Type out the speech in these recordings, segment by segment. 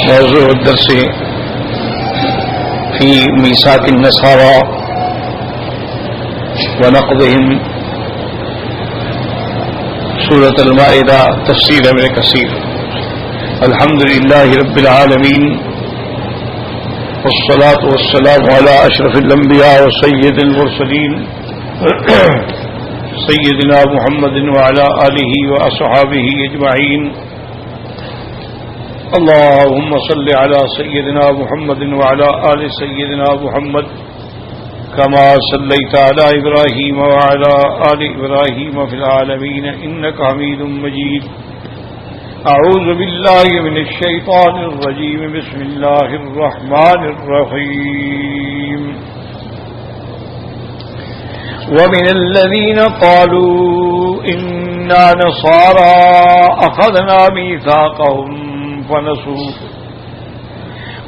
موضوع الدرس في ميثاق النصارى ونقضهم سورة المائدة تفسير ابن كثير. الحمد لله رب العالمين والصلاة والسلام على أشرف الأنبياء وسيد المرسلين سيدنا محمد وعلى آله وأصحابه أجمعين. اللهم صل على سيدنا محمد وعلى آل سيدنا محمد كما صليت على إبراهيم وعلى آل إبراهيم في العالمين إنك حميد مجيد. أعوذ بالله من الشيطان الرجيم. بسم الله الرحمن الرحيم. ومن الذين قالوا إنا نصارى أخذنا ميثاقهم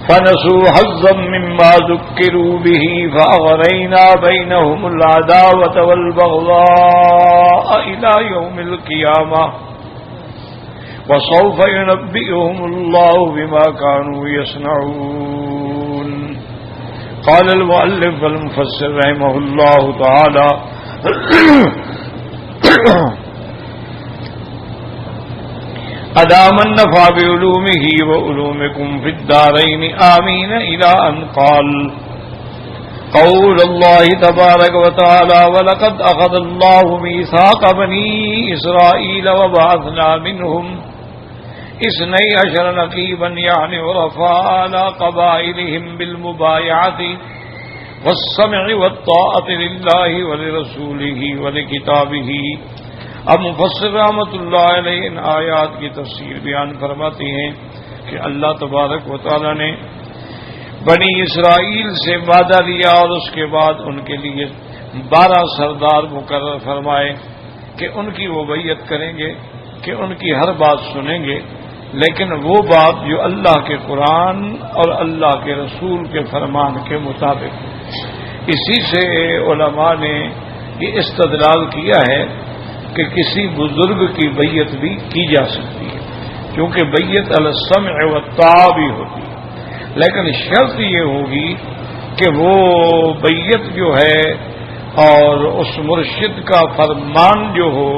فنسوا حظا مما ذكروا به فأغرينا بينهم العداوة والبغضاء إلى يوم القيامة وسوف ينبئهم الله بما كانوا يصنعون. قال المؤلف والمفسر رحمه الله تعالى أدام النفع بعلومه وعلومكم في الدارين آمين إلى أن قال قول الله تبارك وتعالى ولقد أخذ الله ميثاق بني إسرائيل وبعثنا منهم 12 نقيبا يعني عرفاء على قبائلهم بالمبايعة والسمع والطاعة لله ولرسوله ولكتابه. اب مفسر رحمۃ اللہ علیہ ان آیات کی تفسیر بیان فرماتے ہیں کہ اللہ تبارک و تعالی نے بنی اسرائیل سے وعدہ لیا اور اس کے بعد ان کے لیے 12 سردار مقرر فرمائے کہ ان کی وہ بیعت کریں گے کہ ان کی ہر بات سنیں گے، لیکن وہ بات جو اللہ کے قرآن اور اللہ کے رسول کے فرمان کے مطابق. اسی سے علماء نے یہ استدلال کیا ہے کہ کسی بزرگ کی بیعت بھی کی جا سکتی ہے، کیونکہ بیعت علی السمع والطاعہ بھی ہوتی ہے، لیکن شرط یہ ہوگی کہ وہ بیعت جو ہے اور اس مرشد کا فرمان جو ہو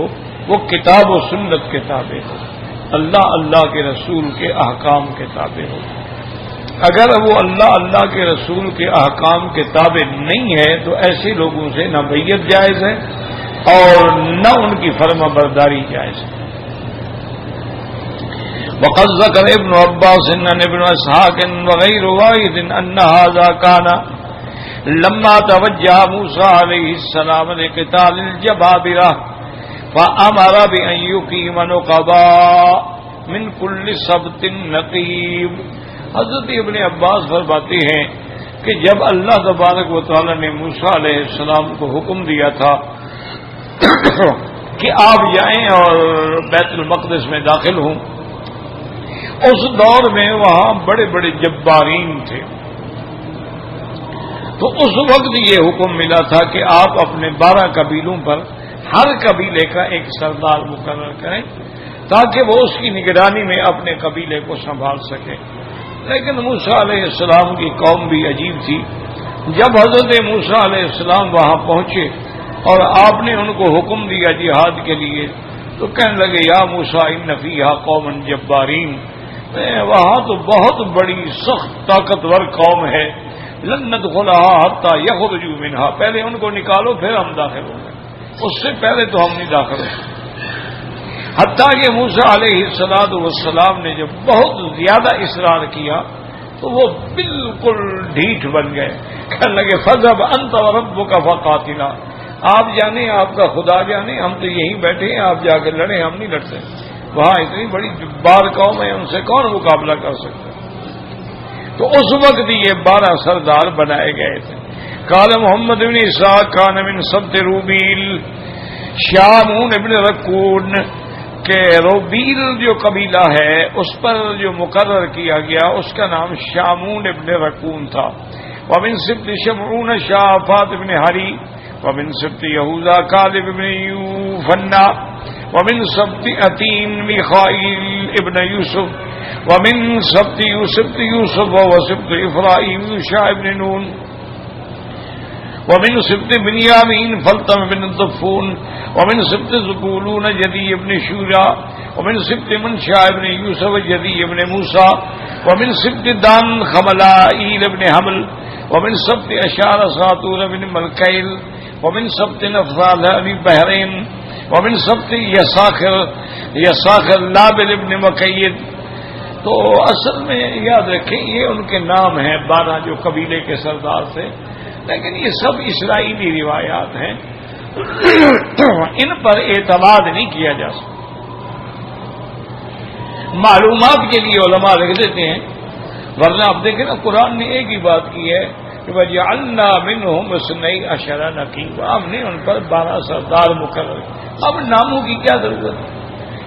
وہ کتاب و سنت کے تابع ہو، اللہ کے رسول کے احکام کے تابع ہو. اگر وہ اللہ کے رسول کے احکام کے تابع نہیں ہے تو ایسے لوگوں سے نہ بیعت جائز ہے اور نہ ان کی فرما برداری جائز ہے. وقد ذكر ابن عباس ان ابن اسحاق وغير واحد ان هذا كان لما توجه موسى عليه السلام لقتال الجبابرة فأمر بأن يقيم نقباء من كل سبت نقيب. حضرت ابن عباس فرماتے ہیں کہ جب اللہ تبارک و تعالی نے موسیٰ علیہ السلام کو حکم دیا تھا کہ آپ جائیں اور بیت المقدس میں داخل ہوں، اس دور میں وہاں بڑے بڑے جبارین تھے، تو اس وقت یہ حکم ملا تھا کہ آپ اپنے 12 قبیلوں پر ہر قبیلے کا ایک سردار مقرر کریں تاکہ وہ اس کی نگرانی میں اپنے قبیلے کو سنبھال سکے. لیکن موسیٰ علیہ السلام کی قوم بھی عجیب تھی. جب حضرت موسیٰ علیہ السلام وہاں پہنچے اور آپ نے ان کو حکم دیا جہاد کے لیے تو کہنے لگے یا موسیٰ ان فیہا قوما جبارین، وہاں تو بہت بڑی سخت طاقتور قوم ہے، لن ندخلھا حتی یخرجوا منھا، پہلے ان کو نکالو پھر ہم داخل ہوں گے، اس سے پہلے تو ہم نہیں داخل ہوں. حتیٰ کہ موسیٰ علیہ السلام نے جب بہت زیادہ اصرار کیا تو وہ بالکل ڈھیٹ بن گئے، کہنے لگے فذهب انت وربک فقاتلا، آپ جانے آپ کا خدا جانے، ہم تو یہیں بیٹھے ہیں، آپ جا کے لڑیں، ہم نہیں لڑتے. وہاں اتنی بڑی جبار قوم ہے، ان سے کون مقابلہ کر سکتا. تو اس وقت یہ 12 سردار بنائے گئے تھے. قال محمد بن اسحاق کان من سبط روبیل شامون ابن رکون، کہ روبیل جو قبیلہ ہے اس پر جو مقرر کیا گیا اس کا نام شامون ابن رکون تھا. ومن سبط شمعون شافات ابن ہری، ومن سبط یہوذا کاذب ابن یوفنا، ومن سبط اتین میخائیل ابن یوسف، ومن سبط یوسف وسبط افرایم یوشع ابن نون ومن سبط بنیامین فلتم بن الضفون ومن سبط زبولون جدی ابن شورا ومن سبط منشا ابن یوسف جدی ابن موسیٰ ومن سبط دان خملائیل ابن حمل ومن سبط اشار ساتور ابن ملکیل ومن سبط نفضال ابن بحرین ومن سبط یساخر لابل ابن مقید. تو اصل میں یاد رکھیں یہ ان کے نام ہیں 12 جو قبیلے کے سردار تھے، لیکن یہ سب اسرائیلی روایات ہیں، ان پر اعتماد نہیں کیا جا سکتا. معلومات کے لیے علماء لکھ دیتے ہیں، ورنہ آپ دیکھیں نا قرآن نے ایک ہی بات کی ہے کہ وَجَعَلْنَا مِنْهُمْ اثْنَيْ عَشَرَ نَقِيبًا، ہم نے ان پر 12 سردار مقرر. اب ناموں کی کیا ضرورت ہے؟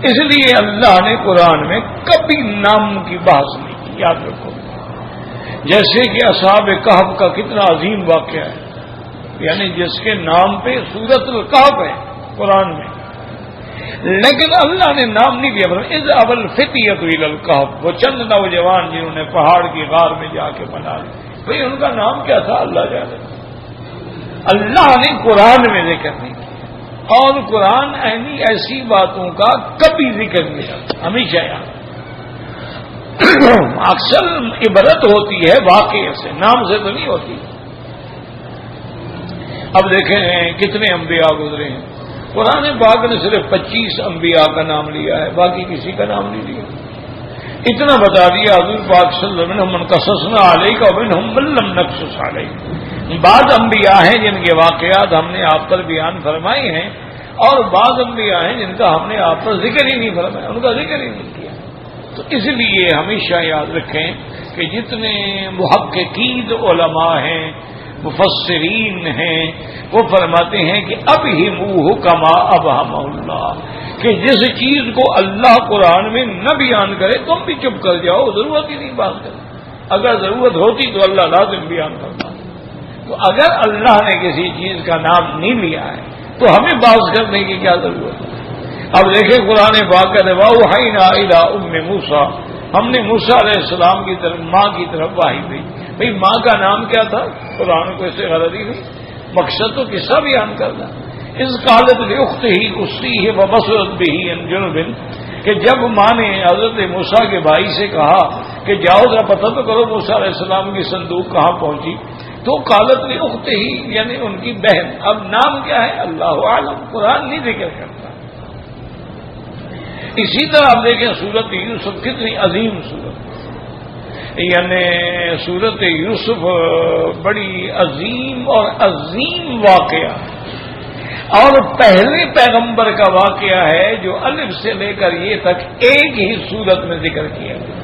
اس لیے اللہ نے قرآن میں کبھی نام کی بحث نہیں کی، یاد رکھو. جیسے کہ اصحاب کہف کا کتنا عظیم واقعہ ہے، یعنی جس کے نام پہ سورۃ الکہف ہے قرآن میں، لیکن اللہ نے نام نہیں دیا. اذ اول فتیۃ الی الکہف، وہ چند نوجوان جنہوں نے پہاڑ کی غار میں جا کے بنا لی، بھئی ان کا نام کیا تھا اللہ جانے. اللہ نے قرآن میں ذکر نہیں کیا، اور قرآن ایسی باتوں کا کبھی ذکر نہیں کرتا، ہمیشہ یاد. اکثر عبرت ہوتی ہے واقعے سے، نام سے تو نہیں ہوتی. اب دیکھیں کتنے انبیاء گزرے ہیں، قرآن پاک نے صرف 25 انبیاء کا نام لیا ہے، باقی کسی کا نام نہیں لیا. اتنا بتا دیا حضور پاک صلی اللہ علیہ وسلم من قصصنا علیک ومنہم من لم نقصص علیک. بعض انبیاء ہیں جن کے واقعات ہم نے آپ پر بیان فرمائے ہیں، اور بعض انبیاء ہیں جن کا ہم نے آپ پر ذکر ہی نہیں فرمایا، ان کا ذکر ہی نہیں کیا. تو اس لیے ہمیشہ یاد رکھیں کہ جتنے محققین علماء ہیں، مفسرین ہیں، وہ فرماتے ہیں کہ اب ہی منہ کما ابہم اللہ، کہ جس چیز کو اللہ قرآن میں نہ بیان کرے تم بھی چپ کر جاؤ، ضرورت ہی نہیں بات کرے. اگر ضرورت ہوتی تو اللہ لازم بیان کرتا. تو اگر اللہ نے کسی چیز کا نام نہیں لیا ہے تو ہمیں بات کرنے کی کیا ضرورت ہے؟ اب دیکھیں قرآن پاک کا وَأَوْحَيْنَا إِلَىٰ أُمِّ مُوسَىٰ، ہم نے موسیٰ علیہ السلام کی طرف ماں کی طرف وحی بھیجی. بھئی ماں کا نام کیا تھا؟ قرآن کو اس سے غلطی نہیں، مقصد تو قصہ بیان کرنا. اذ قالت لأختہ قصیہ وبصرت بہ عن جنب، کہ جب ماں نے حضرت موسیٰ کے بھائی سے کہا کہ جاؤ ذرا پتہ تو کرو موسیٰ علیہ السلام کی صندوق کہاں پہنچی، تو قالت لأختہ یعنی ان کی بہن. اب نام کیا ہے اللہ عالم، قرآن نہیں ذکر کرتا. اسی طرح آپ دیکھیں سورت یوسف کتنی عظیم سورت، یعنی سورت یوسف بڑی عظیم اور عظیم واقعہ، اور پہلے پیغمبر کا واقعہ ہے جو الف سے لے کر یہ تک ایک ہی سورت میں ذکر کیا گیا،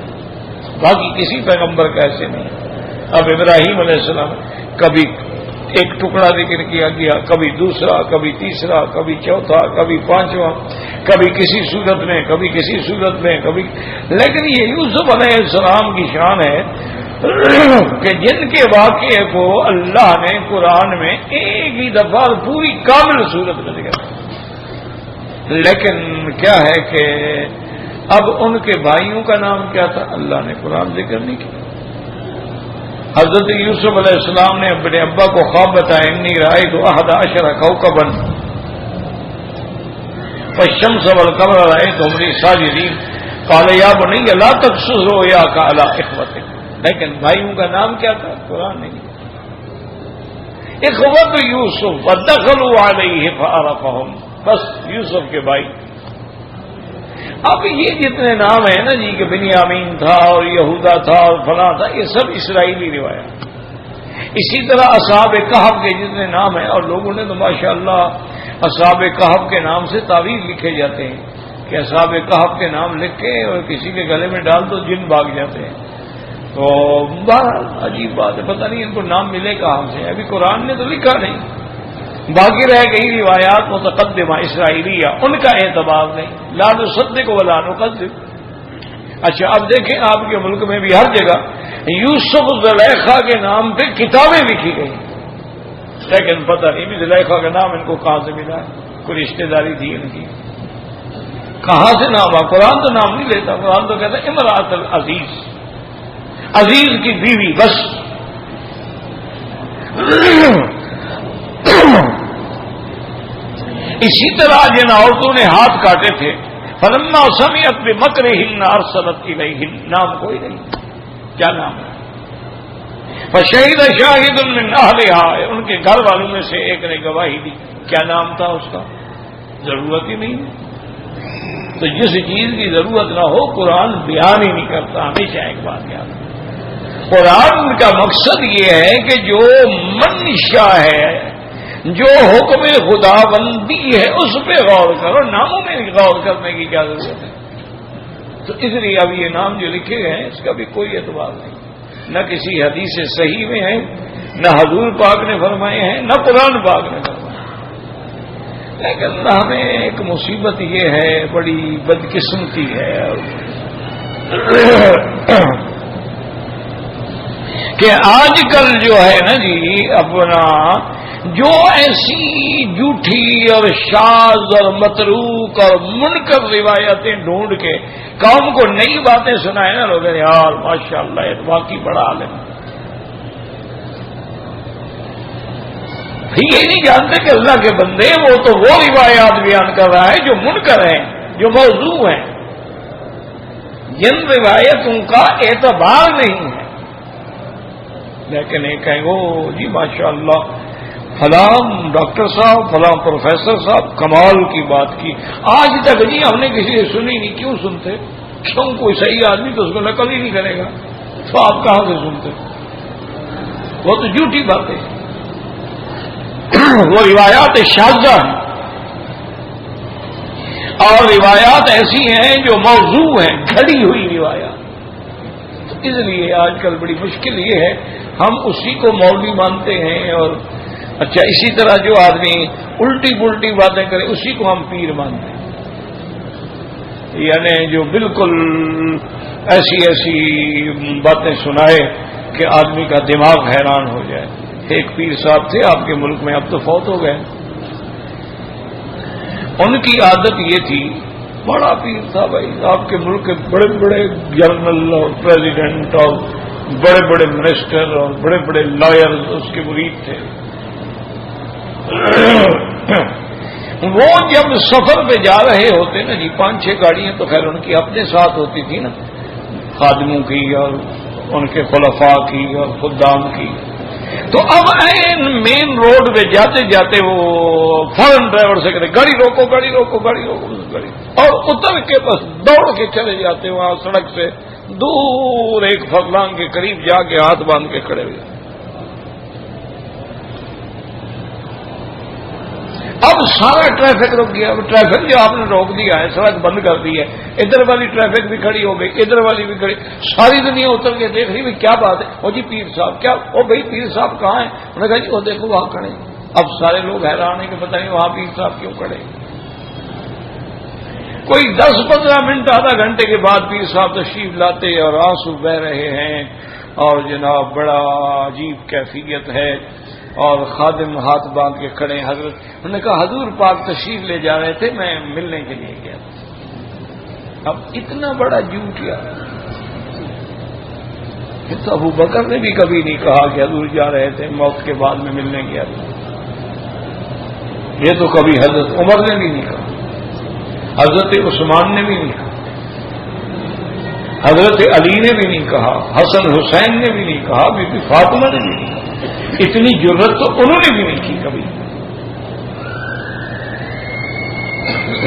باقی کسی پیغمبر کا ایسے نہیں. اب ابراہیم علیہ السلام کبھی ایک ٹکڑا ذکر کیا گیا، کبھی دوسرا، کبھی تیسرا، کبھی چوتھا، کبھی پانچواں، کبھی کسی صورت میں، کبھی کسی صورت میں، کبھی. لیکن یہ یوسف علیہ السلام کی شان ہے کہ جن کے واقعے کو اللہ نے قرآن میں ایک ہی دفعہ پوری کامل صورت میں ذکر کیا. لیکن کیا ہے کہ اب ان کے بھائیوں کا نام کیا تھا اللہ نے قرآن ذکر نہیں کیا. حضرت یوسف علیہ السلام نے اپنے ابا کو خواب بتایا انی رأیت 11 کوكبا والشمس والقمر رأیتهم لي ساجدین قال یا بنی لا تقصص رؤیاک علی اخوتک. لیکن بھائیوں کا نام کیا تھا قرآن نے نہیں. اخوت یوسف ودخلوا علیہ فعرفهم، بس یوسف کے بھائی. اب یہ جتنے نام ہیں نا جی کہ بنیامین تھا اور یہودا تھا اور فلاں تھا، یہ سب اسرائیلی روایات. اسی طرح اصحاب کہف کے جتنے نام ہیں، اور لوگوں نے تو ماشاءاللہ اصحاب کہف کے نام سے تعویذ لکھے جاتے ہیں کہ اصحاب کہف کے نام لکھ کے اور کسی کے گلے میں ڈال دو جن بھاگ جاتے ہیں. تو بہرحال عجیب بات ہے، پتہ نہیں ان کو نام ملے کہاں سے، ابھی قرآن نے تو لکھا نہیں. باقی رہ گئی روایات متقدمہ اسرائیلیہ، ان کا اعتبار نہیں. لا نصدق ولا نکذب. اچھا اب دیکھیں آپ کے ملک میں بھی ہر جگہ یوسف زلیخا کے نام پہ کتابیں لکھی گئی، لیکن پتہ نہیں بھی زلیخا کا نام ان کو کہاں سے ملا ہے، کوئی رشتہ داری تھی ان کی. کہاں سے نام آ؟ قرآن تو نام نہیں لیتا، قرآن تو کہتا ہے امرأۃ العزیز، عزیز کی بیوی بس۔ اسی طرح جن عورتوں نے ہاتھ کاٹے تھے، فلما سمعت بمکرہن ارسلت الیہن، نام کوئی نہیں، کیا نام ہے؟ فشہد شاہد من اہلہا، ان کے گھر والوں میں سے ایک نے گواہی دی، کیا نام تھا اس کا؟ ضرورت ہی نہیں ہے۔ تو جس چیز کی ضرورت نہ ہو قرآن بیان ہی نہیں کرتا۔ ہمیشہ ایک بات یاد رکھیں، قرآن کا مقصد یہ ہے کہ جو منشا ہے، جو حکم خدا بندی ہے اس پہ غور کرو، ناموں میں غور کرنے کی کیا ضرورت ہے؟ تو اس لیے اب یہ نام جو لکھے گئے ہیں اس کا بھی کوئی اعتبار نہیں، نہ کسی حدیث صحیح میں ہے، نہ حضور پاک نے فرمائے ہیں، نہ قرآن پاک نے فرمائے۔ لیکن ہمیں ایک مصیبت یہ ہے، بڑی بدقسمتی ہے کہ آج کل جو ہے نا جی، اپنا جو ایسی جھوٹی اور شاذ اور متروک اور منکر روایتیں ڈھونڈ کے قوم کو نئی باتیں سنائے نا لوگ، یار ماشاءاللہ یہ واقعی بڑا عالم ہے، یہ نہیں جانتے کہ اللہ کے بندے وہ تو وہ روایات بیان کر رہا ہے جو منکر ہیں، جو موضوع ہیں، جن روایتوں کا اعتبار نہیں ہے۔ لیکن یہ کہیں گو جی ماشاءاللہ فلاں ڈاکٹر صاحب، فلاں پروفیسر صاحب کمال کی بات کی، آج تک جی ہم نے کسی سے سنی نہیں۔ کیوں سنتے؟ کیوں؟ کوئی صحیح آدمی تو اس کو نقل ہی نہیں کرے گا، تو آپ کہاں سے سنتے؟ وہ تو جھوٹی باتیں، وہ روایات شاذہ ہیں، اور روایات ایسی ہیں جو موضوع ہیں، گھڑی ہوئی روایات۔ اس لیے آج کل بڑی مشکل یہ ہے، ہم اسی کو مولوی مانتے ہیں، اور اچھا اسی طرح جو آدمی الٹی پلٹی باتیں کرے اسی کو ہم پیر مانتے ہیں، یعنی جو بالکل ایسی ایسی باتیں سنائے کہ آدمی کا دماغ حیران ہو جائے۔ ایک پیر صاحب تھے آپ کے ملک میں، اب تو فوت ہو گئے، ان کی عادت یہ تھی، بڑا پیر تھا بھائی، آپ کے ملک کے بڑے بڑے جنرل اور پریزیڈنٹ اور بڑے بڑے منسٹر اور بڑے بڑے لائرز اس کے مرید تھے۔ وہ جب سفر پہ جا رہے ہوتے نا جی، 5-6 گاڑیاں تو خیر ان کی اپنے ساتھ ہوتی تھی نا، خادموں کی اور ان کے خلفاء کی اور خدام کی، تو اب مین روڈ پہ جاتے جاتے وہ فوراً ڈرائیور سے کہتے گاڑی روکو گاڑی روکو گاڑی روکو گاڑی، اور اتر کے بس دوڑ کے چلے جاتے وہاں سڑک سے دور ایک فضلان کے قریب جا کے ہاتھ باندھ کے کھڑے ہوئے۔ اب سارا ٹریفک رک گیا، اب ٹریفک جو آپ نے روک دیا ہے، سڑک بند کر دی ہے، ادھر والی ٹریفک بھی کھڑی ہو گئی، ادھر والی بھی کھڑی، ساری دنیا اتر کے دیکھ رہی، کیا بات ہے؟ وہ جی پیر صاحب، کیا وہ بھائی پیر صاحب کہاں ہیں؟ انہوں نے کہا جی وہ دیکھو وہاں کھڑے۔ اب سارے لوگ حیران ہیں کہ پتہ نہیں وہاں پیر صاحب کیوں کھڑے۔ کوئی 10-15 منٹ آدھا گھنٹے کے بعد پیر صاحب تشریف لاتے اور آنسو بہ رہے ہیں، اور جناب بڑا عجیب کیفیت ہے، اور خادم ہاتھ باندھ کے کھڑے ہیں۔ حضرت انہوں نے کہا حضور پاک تشریف لے جا رہے تھے، میں ملنے کے لیے گیا تھا۔ اب اتنا بڑا جھوٹ یار، تو ابو بکر نے بھی کبھی نہیں کہا کہ حضور جا رہے تھے، موت کے بعد میں ملنے گیا تھا۔ یہ تو کبھی حضرت عمر نے بھی نہیں کہا، حضرت عثمان نے بھی نہیں کہا، حضرت علی نے بھی نہیں کہا، حسن حسین نے بھی نہیں کہا، بی بی فاطمہ نے بھی نہیں کہا۔ اتنی جرت تو انہوں نے بھی نہیں کی کبھی۔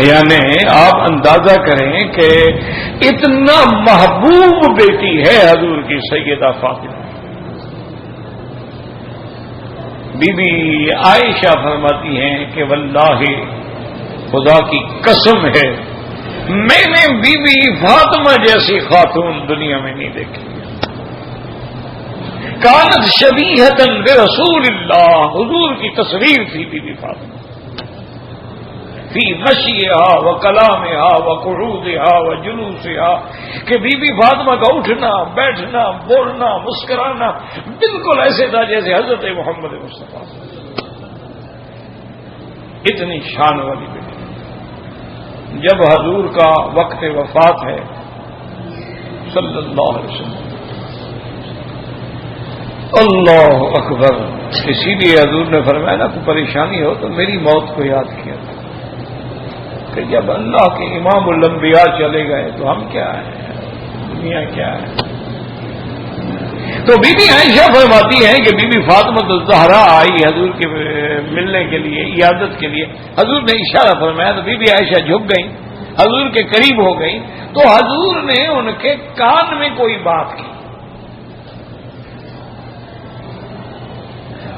یعنی آپ اندازہ کریں کہ اتنا محبوب بیٹی ہے حضور کی سیدہ فاطمہ۔ بی بی عائشہ فرماتی ہیں کہ واللہ خدا کی قسم ہے میں نے بی بی فاطمہ جیسی خاتون دنیا میں نہیں دیکھی۔ کانت شبیہۃ برسول اللہ، حضور کی تصویر تھی بی بی فاطمہ، فی مشیہا و کلامہا و قعودہا و جلوسہا، کہ بی بی فاطمہ کا اٹھنا بیٹھنا بولنا مسکرانا بالکل ایسے تھا جیسے حضرت محمد مصطفیٰ، اتنی شان والی بیٹی۔ جب حضور کا وقت وفات ہے صلی اللہ علیہ وسلم. اللہ اکبر. اسی لیے حضور نے فرمایا نا کوئی پریشانی ہو تو میری موت کو یاد کیا کہ جب اللہ کے امام الانبیاء چلے گئے تو ہم کیا ہیں, دنیا کیا ہے. تو بی بی عائشہ فرماتی ہیں کہ بی بی فاطمہ الزہرا آئی حضور کے ملنے کے لیے, عیادت کے لیے. حضور نے اشارہ فرمایا تو بی بی عائشہ جھک گئی, حضور کے قریب ہو گئی. تو حضور نے ان کے کان میں کوئی بات کی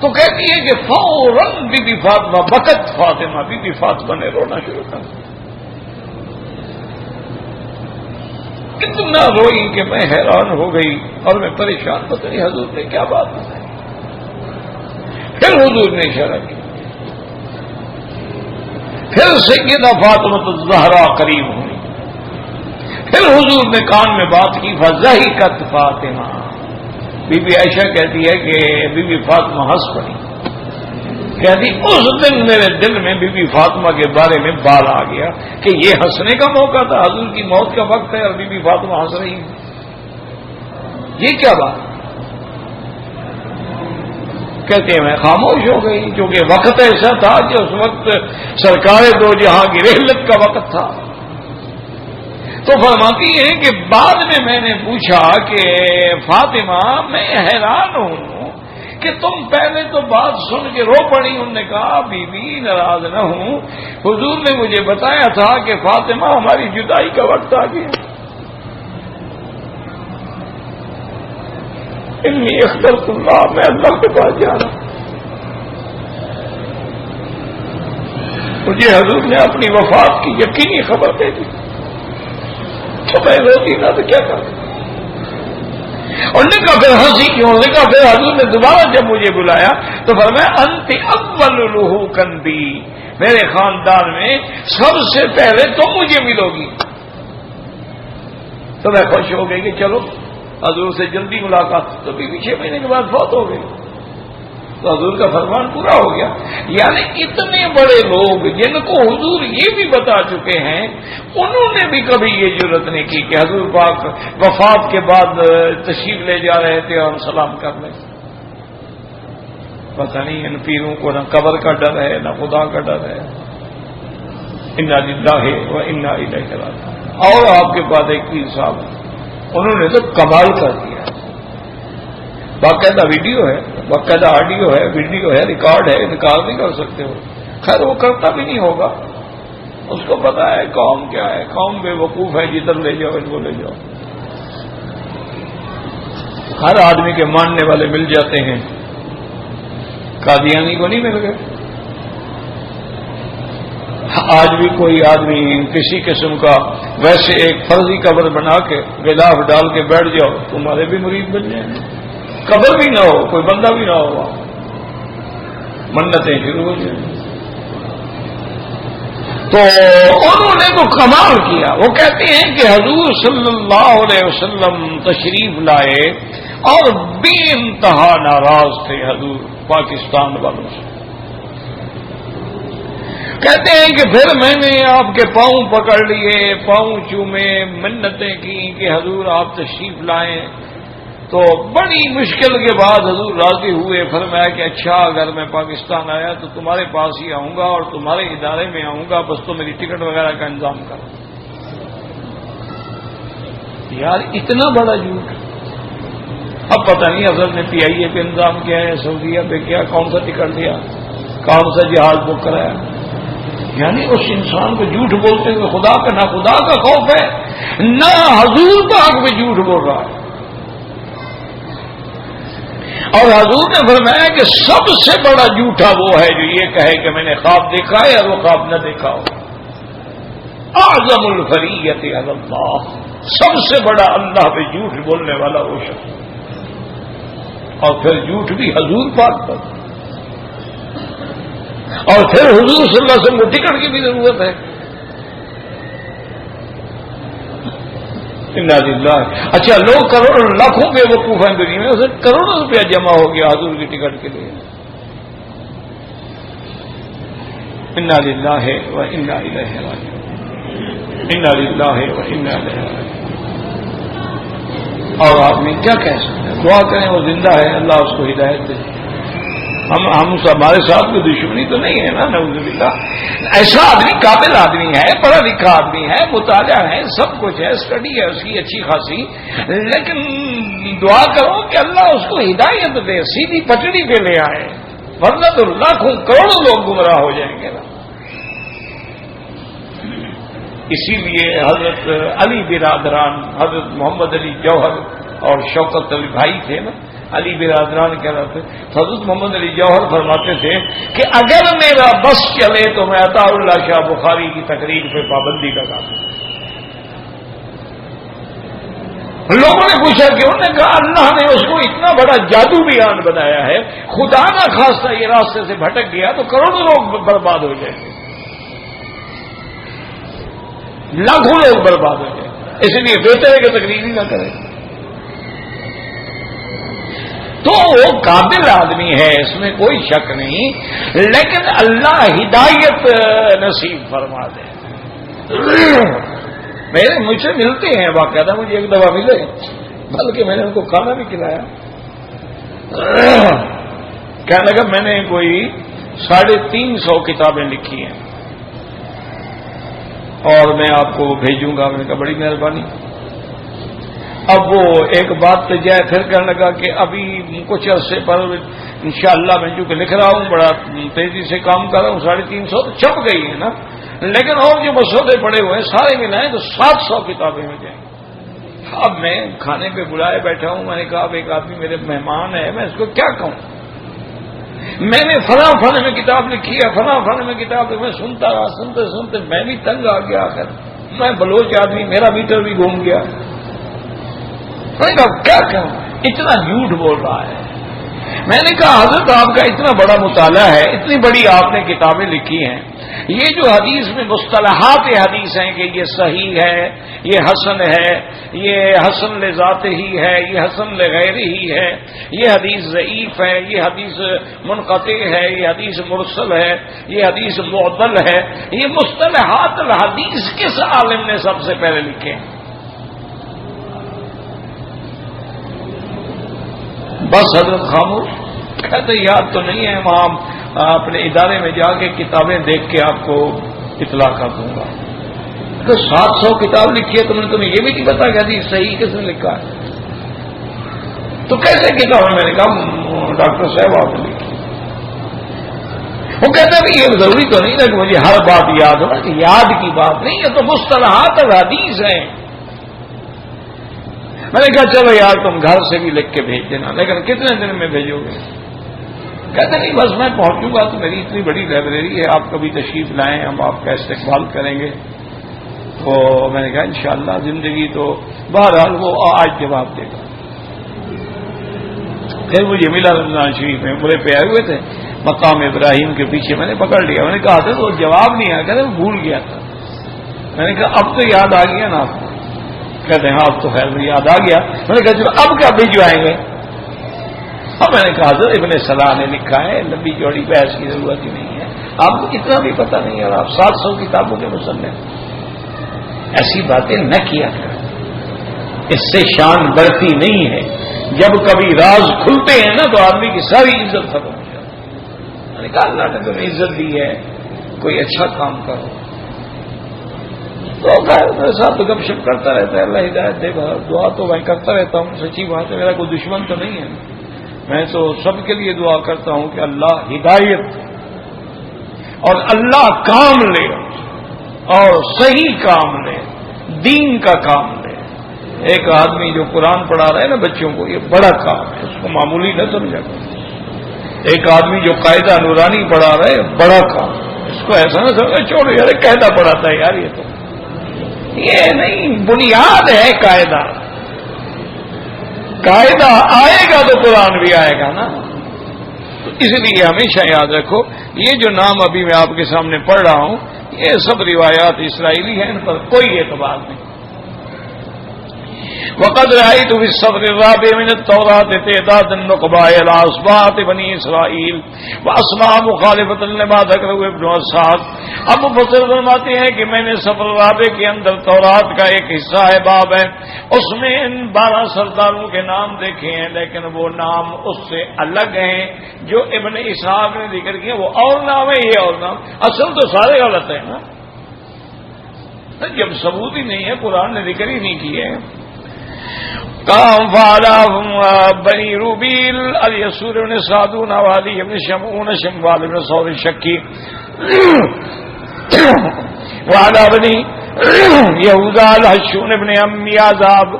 تو کہتی ہے کہ فوراً بی بی فاطمہ بکت فاطمہ, بی بی فاطمہ نے رونا شروع کر دیا. اتنا روئی کہ میں حیران ہو گئی اور میں پریشان, پتہ نہیں حضور نے کیا بات بتائی. پھر حضور نے اشارہ کیا, پھر سیدہ فاطمہ الزہرا قریب ہوئی, پھر حضور نے کان میں بات کی فضحکت فاطمہ. بی بی عائشہ کہتی ہے کہ بی بی فاطمہ ہنس پڑی, کہتی اس دن میرے دل میں بی بی فاطمہ کے بارے میں بال آ گیا کہ یہ ہنسنے کا موقع تھا, حضور کی موت کا وقت ہے اور بی بی فاطمہ ہنس رہی ہے, یہ کیا بات. کہتے ہیں میں خاموش ہو گئی کیونکہ وقت ایسا تھا کہ اس وقت سرکار دو جہاں کی رحلت کا وقت تھا. تو فرماتی ہیں کہ بعد میں نے پوچھا کہ فاطمہ میں حیران ہوں کہ تم پہلے تو بات سن کے رو پڑی. انہوں نے کہا بی بی ناراض نہ ہوں, حضور نے مجھے بتایا تھا کہ فاطمہ ہماری جدائی کا وقت آ گیا. انی اخترت اللہ, میں اللہ کے پاس جا رہا ہوں. مجھے حضور نے اپنی وفات کی یقینی خبر دے دی تو میں روتی نہ تو کیا کروں. اور نے کہا پھر ہنسی کیوں, نے کہا پھر حضور نے دوبارہ جب مجھے بلایا تو فرمایا انت اول لحوقا بی, میرے خاندان میں سب سے پہلے تم مجھے ملو گی. تو میں خوش ہو گئی کہ چلو حضور سے جلدی ملاقات. تو بھی 6 مہینے کے بعد فوت ہو گئی. تو حضور کا فرمان پورا ہو گیا. یعنی اتنے بڑے لوگ جن کو حضور یہ بھی بتا چکے ہیں, انہوں نے بھی کبھی یہ جرت نہیں کی کہ حضور پاک وفات کے بعد تشریف لے جا رہے تھے اور سلام کر لیں. پتہ نہیں ان پیروں کو نہ قبر کا ڈر ہے نہ خدا کا ڈر ہے. انا للہ و انا الیہ راجعون. اور آپ کے پاس ایک پیر صاحب ہیں, انہوں نے تو کمال کر دیا. باقاعدہ ویڈیو ہے, باقاعدہ آڈیو ہے, ویڈیو ہے, ریکارڈ ہے, انکار نہیں کر سکتے ہو. خیر وہ کرتا بھی نہیں ہوگا, اس کو پتا ہے قوم کیا ہے, قوم بے وقوف ہے, جدھر لے جاؤ ان کو لے جاؤ. ہر آدمی کے ماننے والے مل جاتے ہیں, قادیانی کو نہیں مل گئے. آج بھی کوئی آدمی کسی قسم کا ویسے ایک فرضی قبر بنا کے غلاف ڈال کے بیٹھ جاؤ, تمہارے بھی مرید بن جائیں. قبر بھی نہ ہو, کوئی بندہ بھی نہ ہو, منتیں شروع ہو جائیں. تو انہوں نے تو کمال کیا. وہ کہتے ہیں کہ حضور صلی اللہ علیہ وسلم تشریف لائے اور بے انتہا ناراض تھے حضور پاکستان والوں سے. کہتے ہیں کہ پھر میں نے آپ کے پاؤں پکڑ لیے, پاؤں چومے, منتیں کی کہ حضور آپ تشریف لائیں. تو بڑی مشکل کے بعد حضور راضی ہوئے. فرمایا کہ اچھا اگر میں پاکستان آیا تو تمہارے پاس ہی آؤں گا اور تمہارے ادارے میں آؤں گا, بس تو میری ٹکٹ وغیرہ کا انتظام کرو. یار اتنا بڑا جھوٹ. اب پتہ نہیں حضرت نے پی آئی اے پہ انتظام کیا ہے, سعودیہ پہ کیا, کون سا ٹکٹ دیا, کون سا جہاز بک کرایا. یعنی اس انسان کو جھوٹ بولتے ہوئے خدا کا نہ خدا کا خوف ہے نہ حضور پاک میں جھوٹ بول رہا ہے. اور حضور نے فرمایا کہ سب سے بڑا جھوٹا وہ ہے جو یہ کہے کہ میں نے خواب دیکھا ہے اور وہ خواب نہ دیکھا ہو. اعظم الفریت علی اللہ, سب سے بڑا اللہ پہ جھوٹ بولنے والا وہ شخص, اور پھر جھوٹ بھی حضور پاک پر, اور پھر حضور صلی اللہ علیہ وسلم کو ٹکٹ کی بھی ضرورت ہے. انا للہ. اچھا لوگ کروڑوں لاکھوں بے وقوف ہیں دنیا میں, اسے کروڑوں روپیہ جمع ہو گیا حضور کی ٹکٹ کے لیے. انا للہ و انا الیہ راجعون. انا للہ و انا الیہ راجعون۔ اور آپ نے کیا کہہ سکتے ہیں؟ دعا کریں، وہ زندہ ہے، اللہ اس کو ہدایت دے۔ ہم ہمارے ساتھ کوئی دشمنی تو نہیں ہے نا، نعوذ باللہ۔ ایسا آدمی قابل آدمی ہے، پڑھا لکھا آدمی ہے، مطالعہ ہے، سب کچھ ہے، اسٹڈی ہے اس کی اچھی خاصی، لیکن دعا کرو کہ اللہ اس کو ہدایت دے، سیدھی پٹڑی پہ لے آئے، ورنہ تو لاکھوں کروڑوں لوگ گمراہ ہو جائیں گے نا۔ اسی لیے حضرت علی برادران، حضرت محمد علی جوہر اور شوکت علی بھائی تھے نا، علی برادران کہہ رہے تھے، حضرت محمد علی جوہر فرماتے تھے کہ اگر میرا بس چلے تو میں عطا اللہ شاہ بخاری کی تقریر پہ پابندی لگا دوں۔ لوگوں نے پوچھا کہ انہوں نے کہا اللہ نے اس کو اتنا بڑا جادو بیان بنایا ہے، خدا نہ خواستہ یہ راستے سے بھٹک گیا تو کروڑوں لوگ برباد ہو جائیں گے، لاکھوں لوگ برباد ہو جائیں، اس لیے بہتر ہے کہ تقریر ہی نہ کریں۔ تو وہ قابل آدمی ہے، اس میں کوئی شک نہیں، لیکن اللہ ہدایت نصیب فرما دے۔ مجھ سے ملتے ہیں باقاعدہ، مجھے ایک دفعہ ملے، بلکہ میں نے ان کو کھانا بھی کھلایا۔ کہنے لگا میں نے کوئی 350 کتابیں لکھی ہیں اور میں آپ کو بھیجوں گا۔ میں نے کہا بڑی مہربانی۔ اب وہ ایک بات تو جائے، پھر کہنے لگا کہ ابھی کچھ عرصے پر انشاءاللہ میں چونکہ لکھ رہا ہوں، بڑا تیزی سے کام کر رہا ہوں، 350 تو چھپ گئی ہے نا، لیکن اور جو مسودے پڑے ہوئے ہیں سارے ملائیں تو 700 کتابیں ہو جائیں۔ اب میں کھانے پہ بلائے بیٹھا ہوں، میں نے کہا اب ایک آدمی میرے مہمان ہے، میں اس کو کیا کہوں؟ میں نے فلاں فن میں کتاب لکھی ہے، فلاں فن میں کتاب، میں سنتا رہا، سنتے سنتے میں بھی تنگ آ گیا، آخر میں بلوچ آدمی، میرا میٹر بھی گھوم گیا۔ میں نے کہا کیا کہوں، اتنا جھوٹ بول رہا ہے۔ میں نے کہا حضرت آپ کا اتنا بڑا مطالعہ ہے، اتنی بڑی آپ نے کتابیں لکھی ہیں، یہ جو حدیث میں مصطلحات حدیث ہیں کہ یہ صحیح ہے، یہ حسن ہے، یہ حسن لذات ہی ہے، یہ حسن لغیر ہی ہے، یہ حدیث ضعیف ہے، یہ حدیث منقطع ہے، یہ حدیث مرسل ہے، یہ حدیث معضل ہے، یہ مصطلحات الحدیث کس عالم نے سب سے پہلے لکھے ہیں؟ بس حضرت خاموش، کہتے یاد تو نہیں ہے، وہاں اپنے ادارے میں جا کے کتابیں دیکھ کے آپ کو اطلاع کر دوں گا۔ تو 700 کتاب لکھی ہے، تمہیں یہ بھی نہیں پتا کہ حدیث صحیح کس نے لکھا ہے؟ تو کیسے کتاب ہے؟ میں نے کہا ڈاکٹر صاحب آپ نے لکھی۔ وہ کہتے ہیں یہ ضروری تو نہیں نا کہ مجھے ہر بات یاد ہو، کہ یاد کی بات نہیں ہے، تو مصطلحات الحدیث ہیں۔ میں نے کہا چلو یار تم گھر سے بھی لکھ کے بھیج دینا، لیکن کتنے دن میں بھیجو گے؟ کہتے نہیں بس میں پہنچوں گا تو میری اتنی بڑی لائبریری ہے، آپ کبھی تشریف لائیں، ہم آپ کا استقبال کریں گے۔ تو میں نے کہا انشاءاللہ زندگی تو بہرحال وہ آج جواب دے گا۔ پھر مجھے ملا رمضان شریف میں پورے پہ آئے ہوئے تھے، مقام ابراہیم کے پیچھے میں نے پکڑ لیا۔ میں نے کہا تھا تو جواب نہیں آیا، کہتے وہ بھول گیا تھا۔ میں نے کہا اب تو یاد آ گیا نا آپ کو؟ کہتے ہیں اب تو خیر یاد آ گیا۔ میں نے کہا چلو اب کیا بھجوائیں گے؟ اب میں نے کہا حضرت ابن صلاح نے لکھا ہے، لمبی چوڑی بحث کی ضرورت ہی نہیں ہے، آپ کو اتنا بھی پتہ نہیں ہے، اور آپ 700 کتابوں کے مصنف، ایسی باتیں نہ کیا کریں، اس سے شان بڑھتی نہیں ہے۔ جب کبھی راز کھلتے ہیں نا تو آدمی کی ساری عزت ختم ہو جاتی ہے۔ میں نے کہا اللہ نے تمہیں عزت دی ہے، کوئی اچھا کام کرو۔ تو میرے ساتھ تو گپ شپ کرتا رہتا ہے، اللہ ہدایت دے گا، دعا تو میں کرتا رہتا ہوں، سچی بات ہے، میرا کوئی دشمن تو نہیں ہے، میں تو سب کے لیے دعا کرتا ہوں کہ اللہ ہدایت اور اللہ کام لے اور صحیح کام لے، دین کا کام لے۔ ایک آدمی جو قرآن پڑھا رہا ہے نا بچوں کو، یہ بڑا کام ہے، اس کو معمولی نہ سمجھا کرو۔ ایک آدمی جو قاعدہ نورانی پڑھا رہا ہے، بڑا کام، اس کو ایسا نہ سمجھا چھوڑو یار قاعدہ پڑھاتا ہے یار، یہ نہیں، بنیاد ہے قاعدہ۔ قاعدہ آئے گا تو قرآن بھی آئے گا نا۔ تو اس لیے ہمیشہ یاد رکھو، یہ جو نام ابھی میں آپ کے سامنے پڑھ رہا ہوں، یہ سب روایات اسرائیلی ہیں، ان پر کوئی اعتبار نہیں۔ وقد رأيت في الصدر الرابع من التوراة تعداد النقباء إلى أصباط بني إسرائيل وأسماء مخالفة لما ذكره ابن اسحاق. اب مفسر فرماتے ہیں کہ میں نے صدر الرابع کے اندر تورات کا ایک حصہ ہے، باب ہے، اس میں ان 12 سرداروں کے نام دیکھے ہیں، لیکن وہ نام اس سے الگ ہیں جو ابن اسحاق نے ذکر کیا. وہ اور نام ہے، یہ اور نام. اصل تو سارے غلط ہیں نا، جب ثبوت ہی نہیں ہے، قرآن نے ذکر ہی نہیں کیے. کام فعلا بنی روبیل الیسور بن سعدون والی ابن شمعون شموال بن ثور الشکی وعلا بنی یہوذا الحشون بن امی عذاب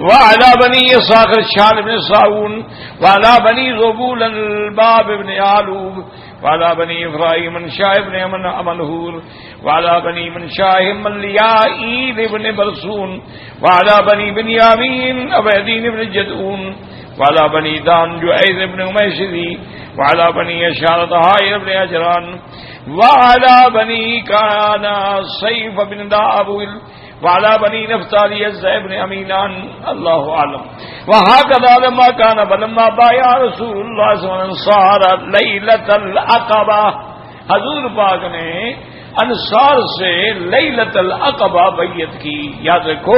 وعلا بنی ساخر شان بن ساؤن وعلا بنی زبول الباب بن آلوب وعلا بنی افراہیم منشاہ ابن امنہور وعلا بنی منشاہ ملیائیل ابن برسون وعلا بنی بنیامین عبیدین ابن جدعون وعلا بنی دان جعید ابن امیشری وعلا بنی اشارت حائر ابن اجران وعلا بنی کانا سیف بن داعبویل وعلا بنی نفتالی الزیب بن امینان. اللہ عالم. وہکذا لما کان فلما بایا رسول اللہ صلی اللہ علیہ وسلم صار لیلۃ العقبہ، حضور پاک نے انصار سے لیلۃ العقبہ بیعت کی. یاد رکھو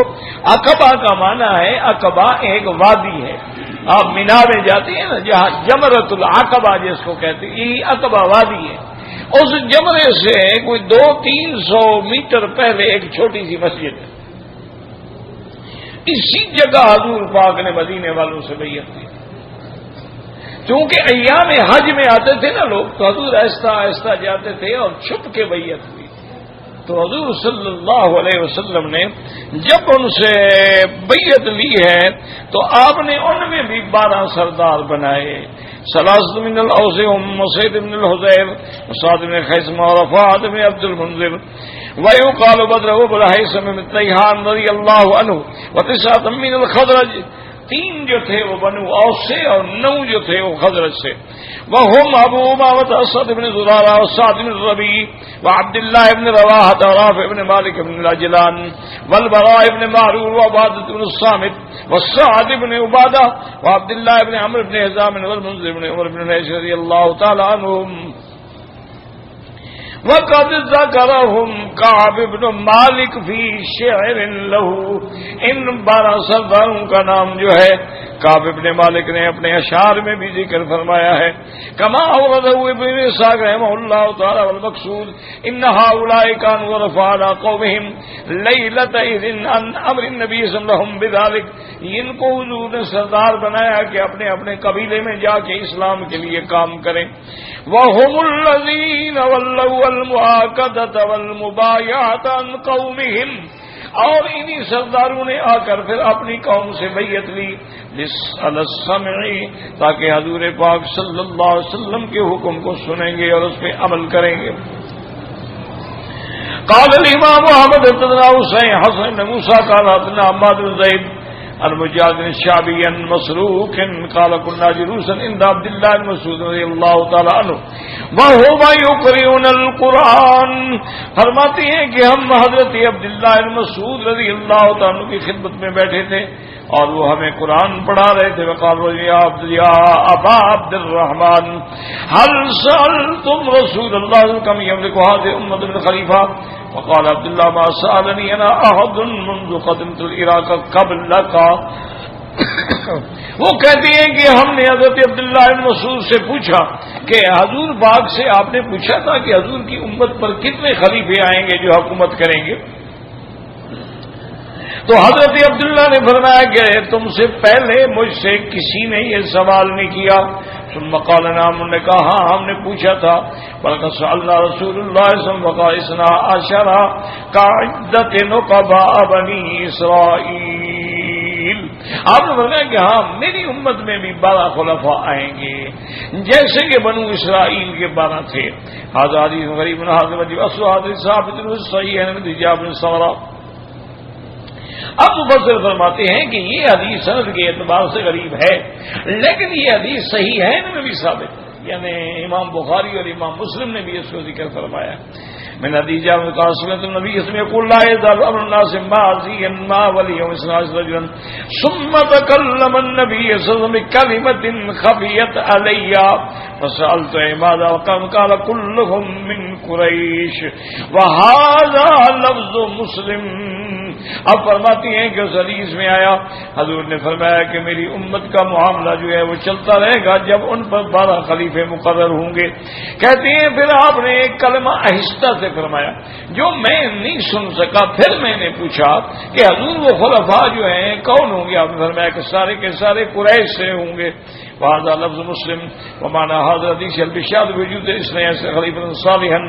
عقبہ کا معنی ہے، عقبہ ایک وادی ہے. آپ مینا میں جاتے ہیں نا، جہاں جمرۃ العقبہ جس کو کہتے ہیں، یہی عقبہ وادی ہے. اس جمرے سے کوئی 200-300 میٹر پہلے ایک چھوٹی سی مسجد ہے. اسی جگہ حضور پاک نے مدینے والوں سے بیعت کی. چونکہ ایام حج میں آتے تھے نا لوگ، تو حضور آہستہ آہستہ جاتے تھے اور چھپ کے بیعت کی. تو حضور صلی اللہ علیہ وسلم نے جب ان سے بیعت لی ہے تو آپ نے ان میں بھی 12 سردار بنائے. ثلاثة من الأوس هم وسيد بن الحذير وسعد بن خيثمة ورفاعة بن عبد المنذر ويقال بدر بن هيثم بن طيحان رضي الله عنه و9 من الخزرج. 3 جو تھے وہ بنو اوس سے اور 9 جو تھے وہ خزرج سے. وهم ابو امامة اسد بن زرارة وسعد بن الربيع وعبد الله بن رواحة ورافع بن مالك بن العجلان والبراء بن معرور وعبادة بن الصامت والسعد بن عبادة وعبد الله بن عمرو بن حزام والمنذر بن عمر بن نيس رضي الله تعالى عنهم. وقد ذكرهم كعب بن مالك في شعر له. ان 12 سرداروں کا نام جو ہے کعب بن مالک نے اپنے اشعار میں بھی ذکر فرمایا ہے. كما اورده ابن اسحاق رحمه الله تعالى والمقصود ان هؤلاء كانوا رفعنا قومهم ليلة اذ عن امر النبي صلى الله عليه وسلم بذلك. ان کو حضور نے سردار بنایا کہ اپنے اپنے قبیلے میں جا کے اسلام کے لیے کام کریں. وهم الذين ولوا المعاقدة والمبايعة عن قومهم. اور انہی سرداروں نے آ کر پھر اپنی قوم سے بیعت لی للسمع، تاکہ حضور پاک صلی اللہ علیہ وسلم کے حکم کو سنیں گے اور اس پہ عمل کریں گے. قال الامام احمد حدثنا حسین حسن بن موسیٰ قال حدثنا عماد بن زید المجاهد الشعبي مسروق قال كنا جلوسا عند عبد الله بن مسعود رضي الله تعالى عنه وهو يقرئون القرآن. فرماتے ہیں کہ ہم حضرت عبداللہ بن مسعود رضی اللہ تعالی عنہ کی خدمت میں بیٹھے تھے اور وہ ہمیں قرآن پڑھا رہے تھے. وقالوا يا ابا عبد الرحمن هل سألتم رسول الله كم يملك هذه امة من خليفة؟ وقال عبد الله ما سألني انا احد منذ قدمت العراق قبلك. وہ کہتے ہیں کہ ہم نے حضرت عبداللہ بن مسعود سے پوچھا کہ حضور پاک سے آپ نے پوچھا تھا کہ حضور کی امت پر کتنے خلیفے آئیں گے جو حکومت کریں گے؟ تو حضرت عبداللہ نے فرمایا کہ تم سے پہلے مجھ سے کسی نے یہ سوال نہیں کیا. ثم قال نعم، نے کہا ہاں ہم نے پوچھا تھا. بلکہ سألنا رسول اللہ صلی اللہ علیہ وسلم وقال اثنا عشر كعدة نقباء بنی اسرائیل. آپ نے فرمایا کہ ہاں میری امت میں بھی 12 خلفاء آئیں گے جیسے کہ بنو اسرائیل کے 12 تھے. هذا حدیث غریب حاضر وجب اصل حدیث ثابت صحیح ہے من حجاب بن سمرہ. اب مفسر فرماتے ہیں کہ یہ حدیث سند کے اعتبار سے غریب ہے، لیکن یہ حدیث صحیح ہے ان میں بھی ثابت ہے. یعنی امام بخاری اور امام مسلم نے بھی اس کو ذکر فرمایا. من حدیث جابر قال سمعت النبي صلى الله عليه وسلم يقول لا يزال امر الناس ماضيا ما ولي يوم رجلا ثم تكلم النبي صلى الله عليه وسلم بكلمة خفيت علي فسألت عماد وقال كلهم من قريش وهذا لفظ مسلم. اب فرماتی ہیں کہ اس حدیث میں آیا حضور نے فرمایا کہ میری امت کا معاملہ جو ہے وہ چلتا رہے گا جب ان پر 12 خلیفے مقرر ہوں گے. کہتے ہیں پھر آپ نے ایک کلمہ آہستہ سے فرمایا جو میں نہیں سن سکا. پھر میں نے پوچھا کہ حضور وہ خلفاء جو ہیں کون ہوں گے؟ آپ نے فرمایا کہ سارے کے سارے قریش سے ہوں گے. وهذا لفظ مسلم ومعنى هذا الحديث البشار بوجود اثنين خليفة صالحا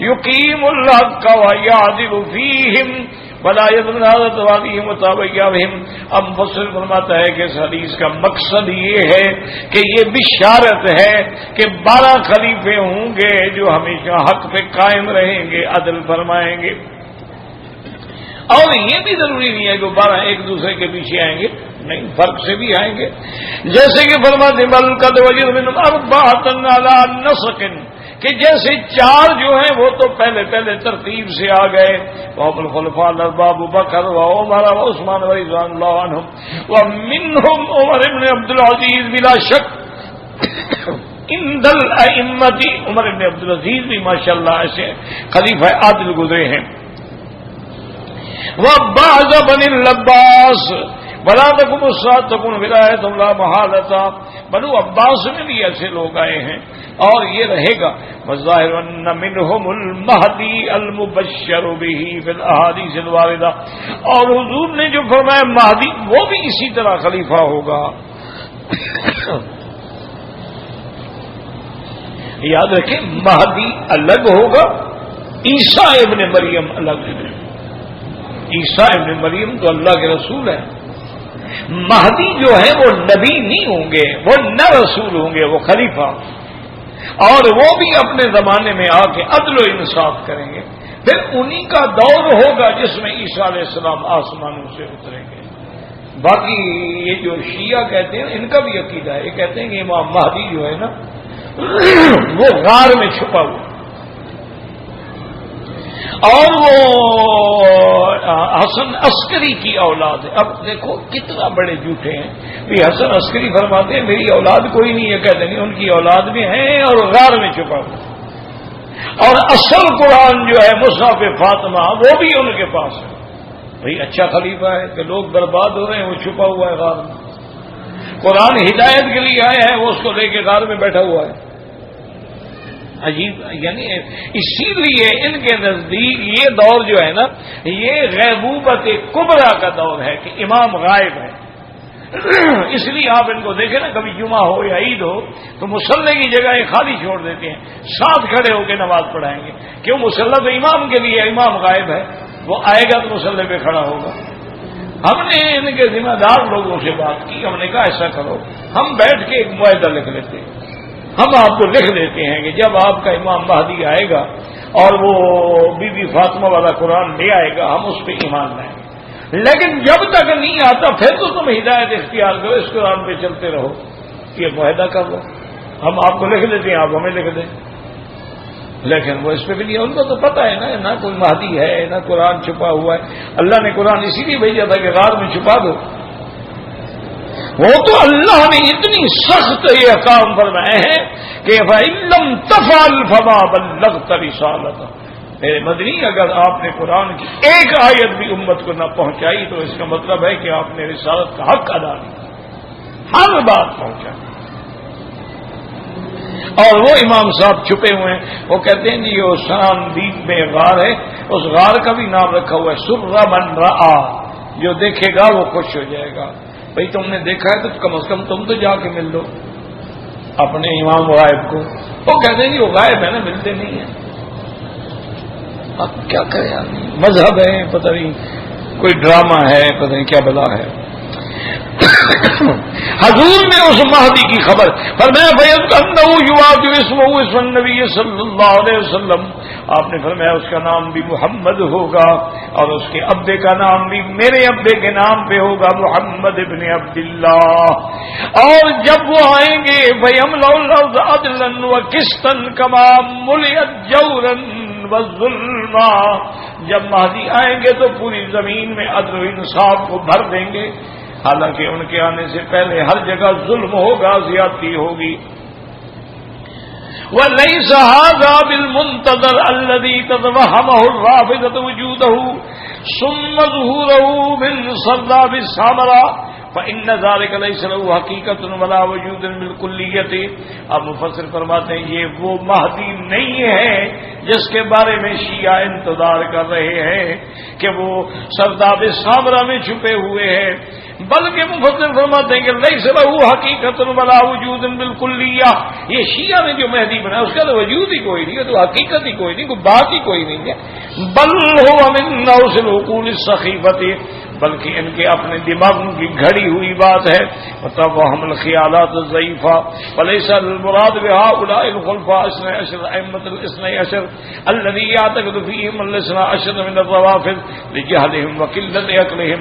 يقيم الحق ويعدل فيهم ولا يظلم هذا تواليهم وتابعهم. اب مفسر فرماتا ہے کہ اس حدیث کا مقصد یہ ہے کہ یہ بشارت ہے کہ 12 خلیفے ہوں گے جو ہمیشہ حق پہ قائم رہیں گے، عدل فرمائیں گے. اور یہ بھی ضروری نہیں ہے کہ 12 ایک دوسرے کے پیچھے آئیں گے، نہیں، فرق سے بھی آئیں گے. جیسے کہ فرماتے بل قد وجد من اربعۃ علی نسق، کہ جیسے 4 جو ہیں وہ تو پہلے ترتیب سے آ گئے. وهم الخلفاء الاربعة ابو بکر وعمر وعثمان رضوان اللہ عنہم ومنهم عمر بن عبد العزیز بلا شک. عند الائمة عمر بن عبد العزیز بھی ماشاءاللہ ایسے خلیفہ عادل گزرے ہیں. وبعض بن العباس بلا تکم الساعة تکون ولایت لا محالۃ. بنو عباس میں بھی ایسے لوگ آئے ہیں اور یہ رہے گا. والظاہر ان منهم المہدی المبشر به فی الاحادیث الواردہ. اور حضور نے جو فرمایا مہدی وہ بھی اسی طرح خلیفہ ہوگا. یاد رکھیں مہدی الگ ہوگا، عیسیٰ ابن مریم الگ ہے. عیسیٰ ابن مریم تو اللہ کے رسول ہیں. مہدی جو ہے وہ نبی نہیں ہوں گے، وہ نہ رسول ہوں گے، وہ خلیفہ. اور وہ بھی اپنے زمانے میں آ کے عدل و انصاف کریں گے. پھر انہی کا دور ہوگا جس میں عیسیٰ علیہ السلام آسمانوں سے اتریں گے. باقی یہ جو شیعہ کہتے ہیں ان کا بھی عقیدہ ہے، یہ کہتے ہیں کہ امام مہدی جو ہے نا وہ غار میں چھپا ہوا اور وہ حسن عسکری کی اولاد ہے. اب دیکھو کتنا بڑے جھوٹے ہیں. حسن عسکری فرماتے ہیں میری اولاد کوئی نہیں ہے، کہتے نہیں ان کی اولاد بھی ہیں اور غار میں چھپا ہوا. اور اصل قرآن جو ہے مصحف فاطمہ وہ بھی ان کے پاس ہے. بھئی اچھا خلیفہ ہے کہ لوگ برباد ہو رہے ہیں، وہ چھپا ہوا ہے غار میں. قرآن ہدایت کے لیے آئے ہیں، وہ اس کو لے کے غار میں بیٹھا ہوا ہے. عجیب. یعنی اسی لیے ان کے نزدیک یہ دور جو ہے نا یہ غیبوبت کبرا کا دور ہے کہ امام غائب ہے. اس لیے آپ ان کو دیکھیں نا کبھی جمعہ ہو یا عید ہو تو مصلی کی جگہ خالی چھوڑ دیتے ہیں، ساتھ کھڑے ہو کے نماز پڑھائیں گے. کیوں؟ مصلی تو امام کے لیے، امام غائب ہے، وہ آئے گا تو مصلی پہ کھڑا ہوگا. ہم نے ان کے ذمہ دار لوگوں سے بات کی، ہم نے کہا ایسا کرو ہم بیٹھ کے ایک معاہدہ لکھ لیتے ہیں. ہم آپ کو لکھ دیتے ہیں کہ جب آپ کا امام مہدی آئے گا اور وہ بی بی فاطمہ والا قرآن لے آئے گا ہم اس پہ ایمان لائیں گے، لیکن جب تک نہیں آتا پھر تو تم ہدایت اختیار کرو، اس قرآن پہ چلتے رہو. یہ معاہدہ کر لو. ہم آپ کو لکھ دیتے ہیں، آپ ہمیں لکھ دیں. لیکن وہ اس پہ بھی نہیں، ان کو تو پتہ ہے نہ کوئی مہدی ہے نہ قرآن چھپا ہوا ہے. اللہ نے قرآن اسی لیے بھیجا تھا کہ غار میں چھپا دو. وہ تو اللہ نے اتنی سخت یہ احکام فرمائے ہیں کہ فَإِن لَّمْ تَفْعَلْ فَمَا بَلَّغْتَ رِسَالَتَهُ. میرے مدنی اگر آپ نے قرآن کی ایک آیت بھی امت کو نہ پہنچائی تو اس کا مطلب ہے کہ آپ نے رسالت کا حق ادا نہیں، ہر بات پہنچائی. اور وہ امام صاحب چھپے ہوئے ہیں، وہ کہتے ہیں جی وہ شان دیپ میں غار ہے، اس غار کا بھی نام رکھا ہوا ہے سر من رآ، جو دیکھے گا وہ خوش ہو جائے گا. بھئی تم نے دیکھا ہے تو کم از کم تم تو جا کے مل دو اپنے امام غائب کو. وہ کہتے ہیں جی وہ غائب ہے نا، ملتے نہیں ہیں. اب کیا کریں آدمی، مذہب ہے پتہ نہیں، کوئی ڈرامہ ہے پتہ نہیں کیا بلا ہے. حضور نے اس مہدی کی خبر فرمایا فَيَذْكَرُّ يُوَافِقُ اسْمَهُ اسْمَ النَّبِيِّ صلی اللہ علیہ وسلم. آپ نے فرمایا اس کا نام بھی محمد ہوگا اور اس کے ابے کا نام بھی میرے ابے کے نام پہ ہوگا، محمد ابن عبداللہ. اور جب وہ آئیں گے فَيَمْلَأُ الْأَرْضَ عَدْلًا وَقِسْطًا كَمَا مُلِئَتْ جَوْرًا والظلم، جب مہدی آئیں گے تو پوری زمین میں عدل و انصاف کو بھر دیں گے، حالانکہ ان کے آنے سے پہلے ہر جگہ ظلم ہوگا، زیادتی ہوگی۔ وَلَيْسَ هَذَا بِالْمُنْتَظَرِ الَّذِي تَتَوَهَّمُهُ الرَّافِضَةُ وُجُودَهُ ثُمَّ ظُهُورَهُ مِنْ سَرْدَابِ السَّامَرَةِ فَإِنَّ ذَلِكَ لَيْسَ لَهُ حَقِيقَةٌ وَلَا وُجُودٌ بِالْكُلِّيَّةِ۔ اب مفسر فرماتے ہیں یہ وہ مہدی نہیں ہے جس کے بارے میں شیعہ انتظار کر رہے ہیں کہ وہ سرداب سامرا میں چھپے ہوئے ہیں، بلکہ مفسر فرماتے ہیں کہ لیس لہ حقیقت ولا وجود بالکلیہ، یہ شیعہ نے جو مہدی بنا اس کا تو وجود ہی کوئی نہیں ہے، تو حقیقت ہی کوئی نہیں، کوئی بات ہی کوئی نہیں ہے، بل هو من نوس العقول السخیفۃ، بلکہ ان کے اپنے دماغوں کی گھڑی ہوئی بات ہے، وتوهم الخیالات الضعیفہ، وليس المراد بهؤلاء الخلفاء اثني عشر ائمة الاثني عشر الذي يعتقد فيهم الاثنى عشر من الروافض لجهلهم وقلة عقلهم۔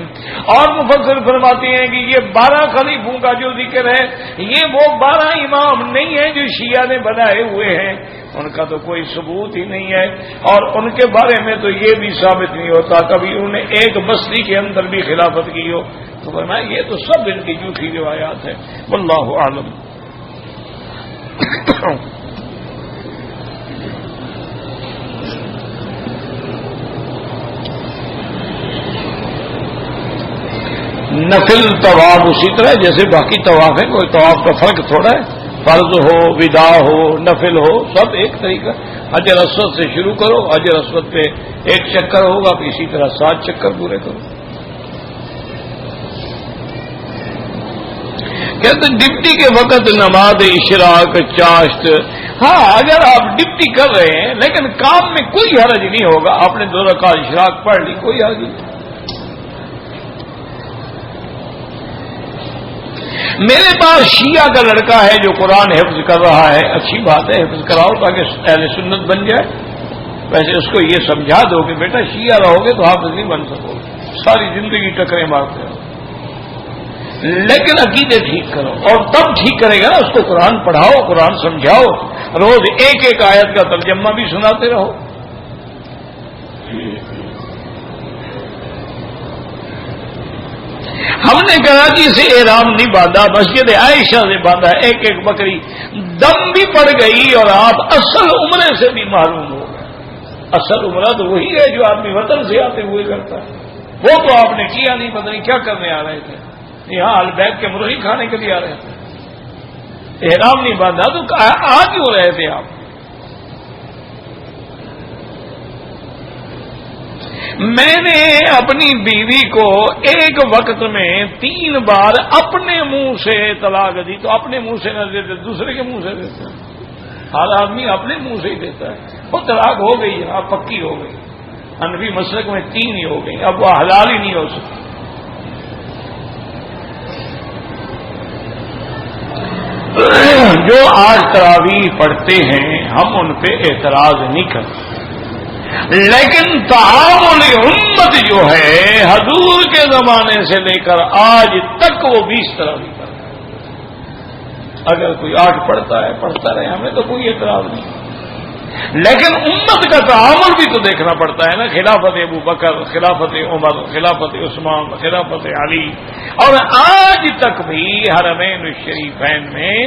اور مفسر فرماتے ہیں کہ یہ 12 خلیفوں کا جو ذکر ہے یہ وہ 12 امام نہیں ہیں جو شیعہ نے بنائے ہوئے ہیں، ان کا تو کوئی ثبوت ہی نہیں ہے، اور ان کے بارے میں تو یہ بھی ثابت نہیں ہوتا کبھی انہوں نے ایک بستی کے اندر بھی خلافت کی ہو، تو فرمایا یہ تو سب ان کی جھوٹی روایات ہے، واللہ اعلم۔ نفل طواف اسی طرح جیسے باقی طواف ہے، کوئی طواف کا فرق تھوڑا ہے، فرض ہو، وداع ہو، نفل ہو، سب ایک طریقہ۔ حجر اسود سے شروع کرو، حجر اسود پہ 1 چکر ہوگا، پھر اسی طرح 7 چکر پورے کرو۔ کہتے ڈپٹی کے وقت نماز اشراق چاشت، ہاں اگر آپ ڈپٹی کر رہے ہیں لیکن کام میں کوئی حرج نہیں ہوگا، آپ نے 2 رکعت اشراق پڑھ لی، کوئی حرج نہیں۔ میرے پاس شیعہ کا لڑکا ہے جو قرآن حفظ کر رہا ہے، اچھی بات ہے، حفظ کراؤ تاکہ اہل سنت بن جائے۔ ویسے اس کو یہ سمجھا دو کہ بیٹا شیعہ رہو گے تو حافظ نہیں بن سکو گے، ساری زندگی ٹکریں مارتے رہو، لیکن عقیدے ٹھیک کرو، اور تب ٹھیک کرے گا نا، اس کو قرآن پڑھاؤ، قرآن سمجھاؤ، روز ایک آیت کا ترجمہ بھی سناتے رہو۔ ہم نے کراچی سے احرام نہیں باندھا، مسجد عائشہ سے باندھا، ایک بکری دم بھی پڑ گئی اور آپ اصل عمرے سے بھی محروم ہو گئے۔ اصل عمرہ تو وہی ہے جو آدمی وطن سے آتے ہوئے کرتا ہے، وہ تو آپ نے کیا نہیں، پتہ نہیں کیا کرنے آ رہے تھے، یہاں البیت کے مرغی کھانے کے لیے آ رہے تھے، احرام نہیں باندھا تو آ کیوں رہے تھے آپ؟ میں نے اپنی بیوی کو ایک وقت میں 3 بار اپنے منہ سے طلاق دی، تو اپنے منہ سے نہ دیتے دوسرے کے منہ سے دیتے، ہر آدمی اپنے منہ سے ہی دیتا ہے، وہ طلاق ہو گئی، اب پکی ہو گئی، حنفی مسلک میں 3 ہی ہو گئی، اب وہ حلال ہی نہیں ہو سکتی۔ جو آج تراویح پڑھتے ہیں ہم ان پہ اعتراض نہیں کرتے، لیکن تعامل امت جو ہے حضور کے زمانے سے لے کر آج تک وہ 20 تراویح کرتا ہے، اگر کوئی 8 پڑھتا ہے پڑھتا رہے، ہمیں تو کوئی اعتراض نہیں، لیکن امت کا تعامل بھی تو دیکھنا پڑتا ہے نا، خلافت ابو بکر، خلافت عمر، خلافت عثمان، خلافت علی، اور آج تک بھی حرمین الشریفین میں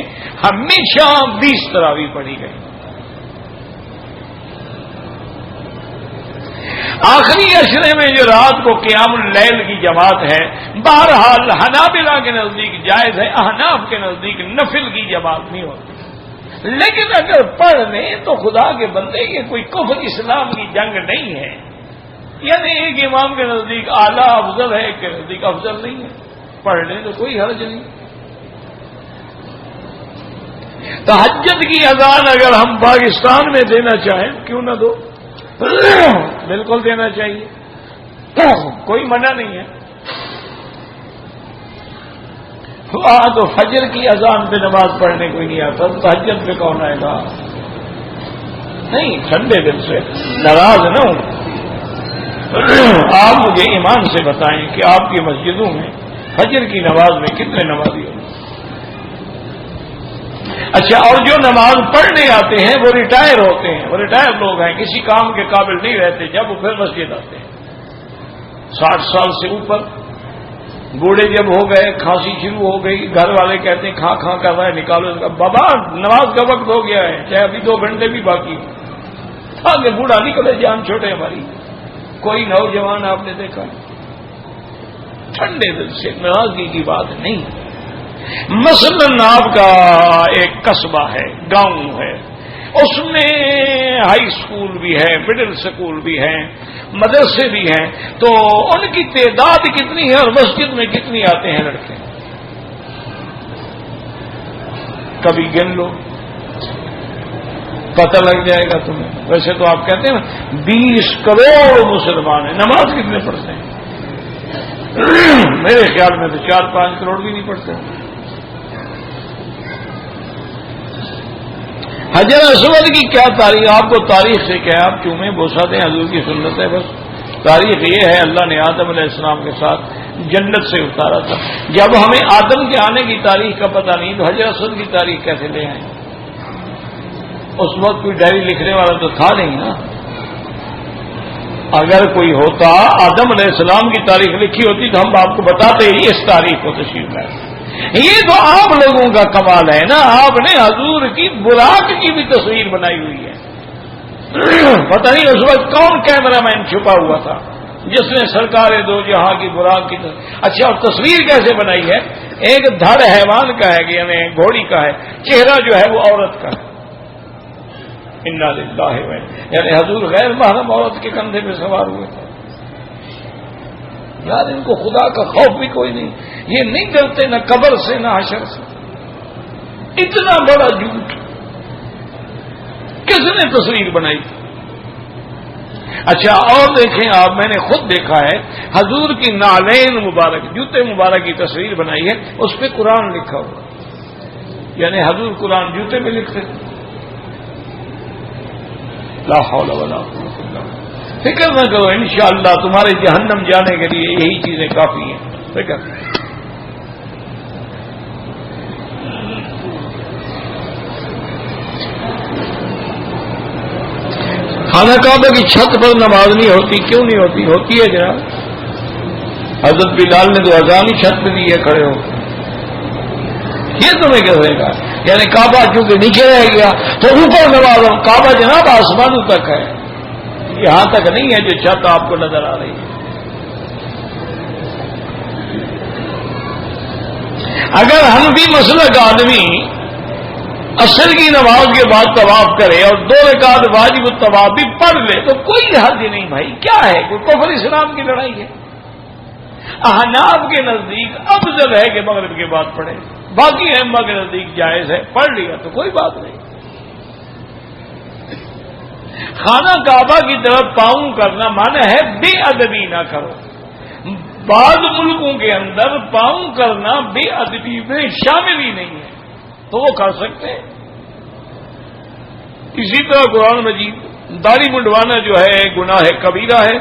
ہمیشہ 20 تراویح پڑھی گئی۔ آخری عشرے میں جو رات کو قیام اللیل کی جماعت ہے، بہرحال حنابلہ کے نزدیک جائز ہے، احناف کے نزدیک نفل کی جماعت نہیں ہوتی، لیکن اگر پڑھ لیں تو خدا کے بندے یہ کوئی کفر اسلام کی جنگ نہیں ہے، یعنی ایک امام کے نزدیک اعلیٰ افضل ہے، ایک کے نزدیک افضل نہیں ہے، پڑھ لیں تو کوئی حرج نہیں۔ تہجد کی اذان اگر ہم پاکستان میں دینا چاہیں کیوں نہ دو، بالکل دینا چاہیے، کوئی منع نہیں ہے۔ تو فجر کی اذان پہ نماز پڑھنے کوئی نہیں آتا، تو تہجد پہ کون آئے گا؟ نہیں، ٹھنڈے دل سے ناراض نہ ہوں، آپ مجھے ایمان سے بتائیں کہ آپ کی مسجدوں میں فجر کی نماز میں کتنے نمازی ہوں؟ اچھا، اور جو نماز پڑھنے آتے ہیں وہ ریٹائر ہوتے ہیں، وہ ریٹائر لوگ ہیں، کسی کام کے قابل نہیں رہتے، جب وہ پھر مسجد آتے ہیں 60 سال سے اوپر، بوڑھے جب ہو گئے، کھانسی شروع ہو گئی، گھر والے کہتے ہیں کھا کھا کر رہا ہے، نکالو، بابا نماز کا وقت ہو گیا ہے، چاہے ابھی 2 گھنٹے بھی باقی ہو، آگے بوڑھا نکلے، جان چھوٹے ہماری۔ کوئی نوجوان آپ نے دیکھا ٹھنڈے دل سے ناراضگی کی بات نہیں۔ مثلاً آپ کا ایک قصبہ ہے، گاؤں ہے، اس میں ہائی اسکول بھی ہے، مڈل اسکول بھی ہے، مدرسے بھی ہیں، تو ان کی تعداد کتنی ہے اور مسجد میں کتنی آتے ہیں لڑکے؟ کبھی گن لو، پتہ لگ جائے گا تمہیں۔ ویسے تو آپ کہتے ہیں 20 کروڑ مسلمان ہیں، نماز کتنے پڑھتے ہیں؟ میرے خیال میں تو 4-5 کروڑ بھی نہیں پڑھتے۔ حجر اسود کی کیا تاریخ؟ آپ کو تاریخ سے کیا، آپ چومیں بوسا دیں، حضور کی سنت ہے بس۔ تاریخ یہ ہے، اللہ نے آدم علیہ السلام کے ساتھ جنت سے اتارا تھا۔ جب ہمیں آدم کے آنے کی تاریخ کا پتہ نہیں تو حجر اسود کی تاریخ کیسے لے آئیں؟ اس وقت کوئی ڈائری لکھنے والا تو تھا نہیں نا۔ اگر کوئی ہوتا، آدم علیہ السلام کی تاریخ لکھی ہوتی تو ہم آپ کو بتاتے ہی اس تاریخ کو تشریف لائے۔ یہ تو آپ لوگوں کا کمال ہے نا، آپ نے حضور کی براق کی بھی تصویر بنائی ہوئی ہے۔ پتہ نہیں اس وقت کون کیمرہ مین چھپا ہوا تھا جس نے سرکار دو جہاں کی براق کی اچھا، اور تصویر کیسے بنائی ہے؟ ایک دھڑ حیوان کا ہے، یعنی گھوڑی کا ہے، چہرہ جو ہے وہ عورت کا ہے۔ انا للہ و یعنی حضور غیر محرم عورت کے کندھے پہ سوار ہوئے تھے۔ یار ان کو خدا کا خوف بھی کوئی نہیں، یہ نہیں ڈرتے نہ قبر سے نہ حشر سے۔ اتنا بڑا جھوٹ کس نے تصویر بنائی؟ اچھا، اور دیکھیں آپ، میں نے خود دیکھا ہے، حضور کی نالین مبارک، جوتے مبارک کی تصویر بنائی ہے، اس پہ قرآن لکھا ہوا، یعنی حضور قرآن جوتے میں لکھتے۔ لا حول ولا قوت الا باللہ۔ فکر نہ کرو، انشاءاللہ تمہارے جہنم جانے کے لیے یہی چیزیں کافی ہیں۔ فکر خانہ کعبہ کی چھت پر نماز نہیں ہوتی، کیوں نہیں ہوتی؟ ہوتی ہے جناب، حضرت بلال نے تو اذان ہی چھت پہ دی ہے کھڑے ہو۔ یہ تمہیں کیسے گا؟ یعنی کعبہ چونکہ نیچے رہ گیا تو اوپر نماز ہو، کعبہ جناب آسمانوں تک ہے، یہاں تک نہیں ہے جو چھت آپ کو نظر آ رہی ہے۔ اگر حنفی مسلک آدمی عصر کی نماز کے بعد طواف کرے اور 2 رکعت واجب الطواف بھی پڑھ لے تو کوئی حد نہیں بھائی، کیا ہے؟ کوئی کفر اسلام کی لڑائی ہے؟ احناف کے نزدیک افضل ہے کہ مغرب کے بعد پڑھے، باقی ائمہ کے نزدیک جائز ہے، پڑھ لیا تو کوئی بات نہیں۔ خانہ کعبہ کی طرف پاؤں کرنا مانا ہے بے ادبی نہ کرو۔ بعض ملکوں کے اندر پاؤں کرنا بے ادبی میں شامل ہی نہیں ہے، تو وہ کر سکتے ہیں۔ اسی طرح قرآن مجید، داڑھی منڈوانا جو ہے گناہ کبیرہ ہے،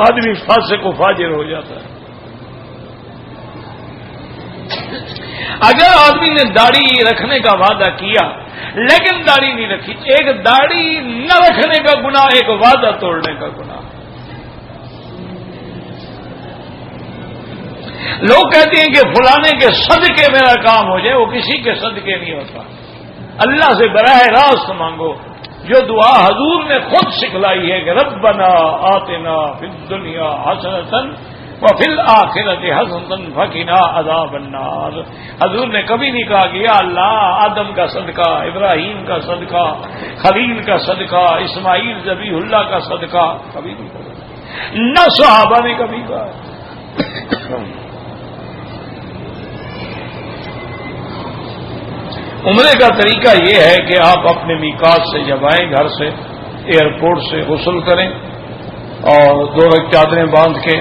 آدمی فاسق و فاجر ہو جاتا ہے۔ اگر آدمی نے داڑھی رکھنے کا وعدہ کیا لیکن داڑھی نہیں رکھی، ایک داڑھی نہ رکھنے کا گناہ، ایک وعدہ توڑنے کا گناہ۔ لوگ کہتے ہیں کہ فلانے کے صدقے میرا کام ہو جائے، وہ کسی کے صدقے نہیں ہوتا، اللہ سے براہ راست مانگو۔ جو دعا حضور نے خود سکھلائی ہے کہ ربنا آتنا فی الدنیا حسنۃ وفی الآخرۃ حسنۃ وقنا عذاب النار۔ حضور نے کبھی نہیں کہا کہ یا اللہ آدم کا صدقہ، ابراہیم کا صدقہ، خلیل کا صدقہ، اسماعیل ذبیح اللہ کا صدقہ، کبھی نہیں کہا، نہ صحابہ نے کبھی کہا۔ عمرے کا طریقہ یہ ہے کہ آپ اپنے میقات سے جب آئیں، گھر سے، ایئرپورٹ سے غسل کریں اور 2 چادریں باندھ کے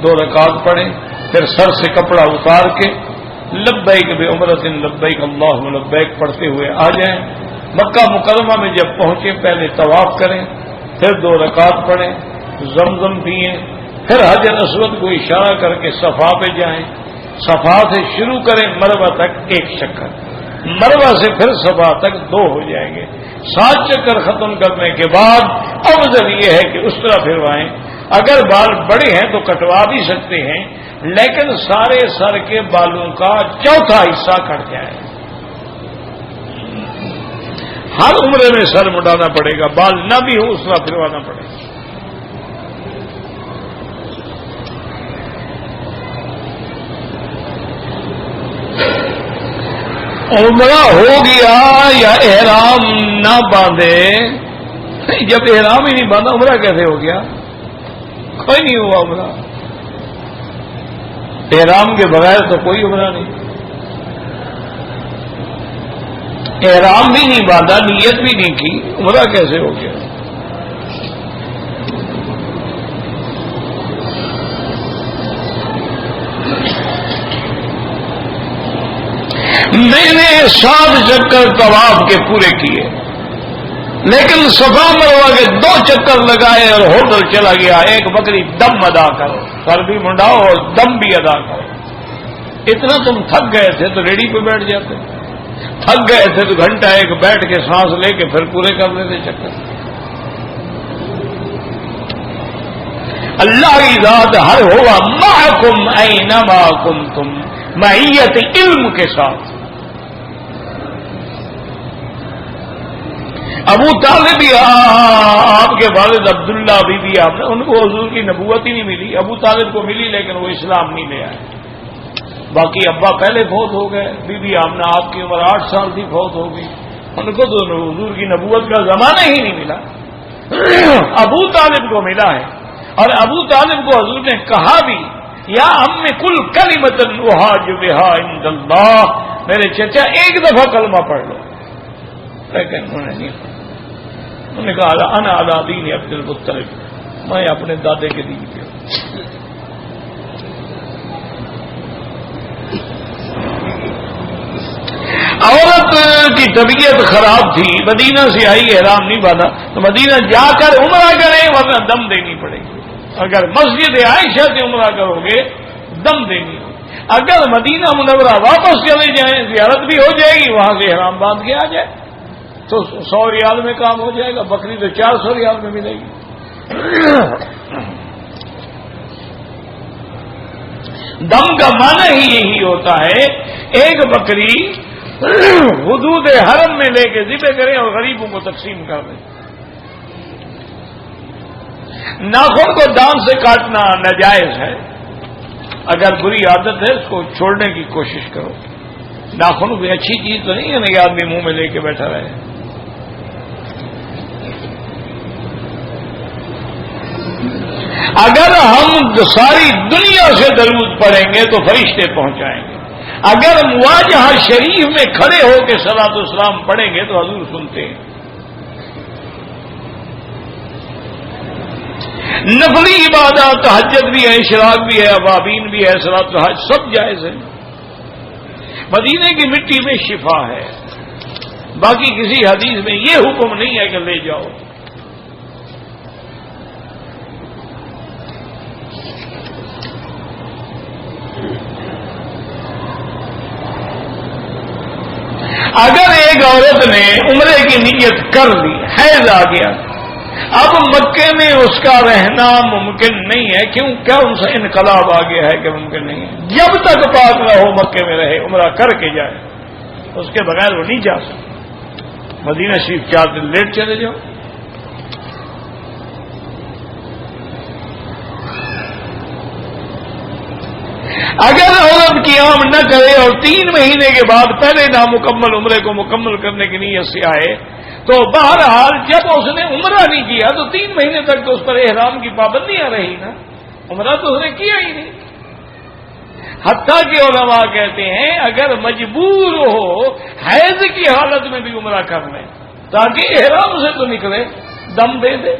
2 رکعت پڑھیں، پھر سر سے کپڑا اتار کے لبیک بعمرۃ لبیک اللہم لبیک پڑھتے ہوئے آ جائیں۔ مکہ مکرمہ میں جب پہنچے پہلے طواف کریں، پھر 2 رکعت پڑھیں، زمزم پئیں، پھر حجر اسود کو اشارہ کر کے صفا پہ جائیں، صفا سے شروع کریں مروہ تک 1 چکر، مروہ سے پھر صفا تک 2 ہو جائیں گے. 7 چکر ختم کرنے کے بعد افضل یہ ہے کہ اس طرح پھروائیں. اگر بال بڑے ہیں تو کٹوا بھی سکتے ہیں، لیکن سارے سر کے بالوں کا چوتھا حصہ کٹ جائے. ہر عمرے میں سر مڈانا پڑے گا، بال نہ بھی ہو اس طرح پھروانا پڑے گا. عمرہ ہو گیا یا احرام نہ باندھے، جب احرام ہی نہیں باندھا عمرہ کیسے ہو گیا؟ کوئی نہیں ہوا عمرہ. احرام کے بغیر تو کوئی عمرہ نہیں. احرام بھی نہیں باندھا، نیت بھی نہیں کی، عمرہ کیسے ہو گیا؟ میں نے 7 چکر طواف کے پورے کیے، لیکن صفا مروہ کے 2 چکر لگائے اور ہوٹل چلا گیا. ایک بکری دم ادا کرو، سر بھی منڈاؤ اور دم بھی ادا کرو. اتنا تم تھک گئے تھے تو ریڈی پہ بیٹھ جاتے، تھک گئے تھے تو گھنٹہ ایک بیٹھ کے سانس لے کے پھر پورے کر لیتے چکر. اللہ کی ذات ہر ہوا معکم اینما کنتم، معیت علم کے ساتھ. ابو طالب بھی آپ کے والد عبداللہ بی بی آپ نے، ان کو حضور کی نبوت ہی نہیں ملی. ابو طالب کو ملی لیکن وہ اسلام نہیں لے آئے. باقی ابا پہلے فوت ہو گئے، بی بی آمنہ آپ کی عمر 8 سال تھی فوت ہو گئی. ان کو تو حضور کی نبوت کا زمانہ ہی نہیں ملا. ابو طالب کو ملا ہے، اور ابو طالب کو حضور نے کہا بھی یا ام کل کلمۃ احاج بہا عند اللہ، میرے چچا ایک دفعہ کلمہ پڑھ لو. لیکن انہوں نے نہیں پڑھا. انہوں نے کہا انا علی دین عبد المطلب، میں اپنے دادے کے دین پہ ہوں. عورت کی طبیعت خراب تھی، مدینہ سے آئی، احرام نہیں باندھا تو مدینہ جا کر عمرہ کریں ورنہ دم دینی پڑے گی. اگر مسجد عائشہ سے عمرہ کرو گے دم دینی ہوگی. اگر مدینہ منورہ واپس چلے جائیں زیارت بھی ہو جائے گی، وہاں سے احرام باندھ کے آ جائے تو 100 ریال میں کام ہو جائے گا. بکری تو 400 ریال میں ملے گی. دم کا معنی ہی یہی ہوتا ہے، ایک بکری حدود حرم میں لے کے ذبح کریں اور غریبوں کو تقسیم کر دیں. ناخن کو دان سے کاٹنا ناجائز ہے. اگر بری عادت ہے اس کو چھوڑنے کی کوشش کرو. ناخن کوئی اچھی چیز تو نہیں ہے نا کہ آدمی منہ میں لے کے بیٹھا رہے. اگر ہم ساری دنیا سے درود پڑھیں گے تو فرشتے پہنچائیں گے. اگر مواجہہ شریف میں کھڑے ہو کے صلاۃ والسلام پڑھیں گے تو حضور سنتے ہیں. نفلی عبادات تہجد بھی ہے، اشراق بھی ہے، اوابین بھی ہے، صلاۃ الحج سب جائز ہے. مدینے کی مٹی میں شفا ہے. باقی کسی حدیث میں یہ حکم نہیں ہے کہ لے جاؤ. اگر ایک عورت نے عمرے کی نیت کر لی، حیض آ گیا، اب مکے میں اس کا رہنا ممکن نہیں ہے. کیوں؟ کیا ان سے انقلاب آ گیا ہے کہ ممکن نہیں ہے؟ جب تک پاک نہ ہو مکے میں رہے، عمرہ کر کے جائے، اس کے بغیر وہ نہیں جا سکتا. مدینہ شریف 4 دن لیٹ چلے جاؤ. اگر عورت قیام نہ کرے اور 3 مہینے کے بعد پہلے نامکمل عمرے کو مکمل کرنے کی نیت سے آئے تو بہرحال جب اس نے عمرہ نہیں کیا تو 3 مہینے تک تو اس پر احرام کی پابندیاں رہی نا. عمرہ تو اس نے کیا ہی نہیں. حتیٰ کہ علماء کہتے ہیں اگر مجبور ہو حیض کی حالت میں بھی عمرہ کر لیں تاکہ احرام سے تو نکلے، دم دے دے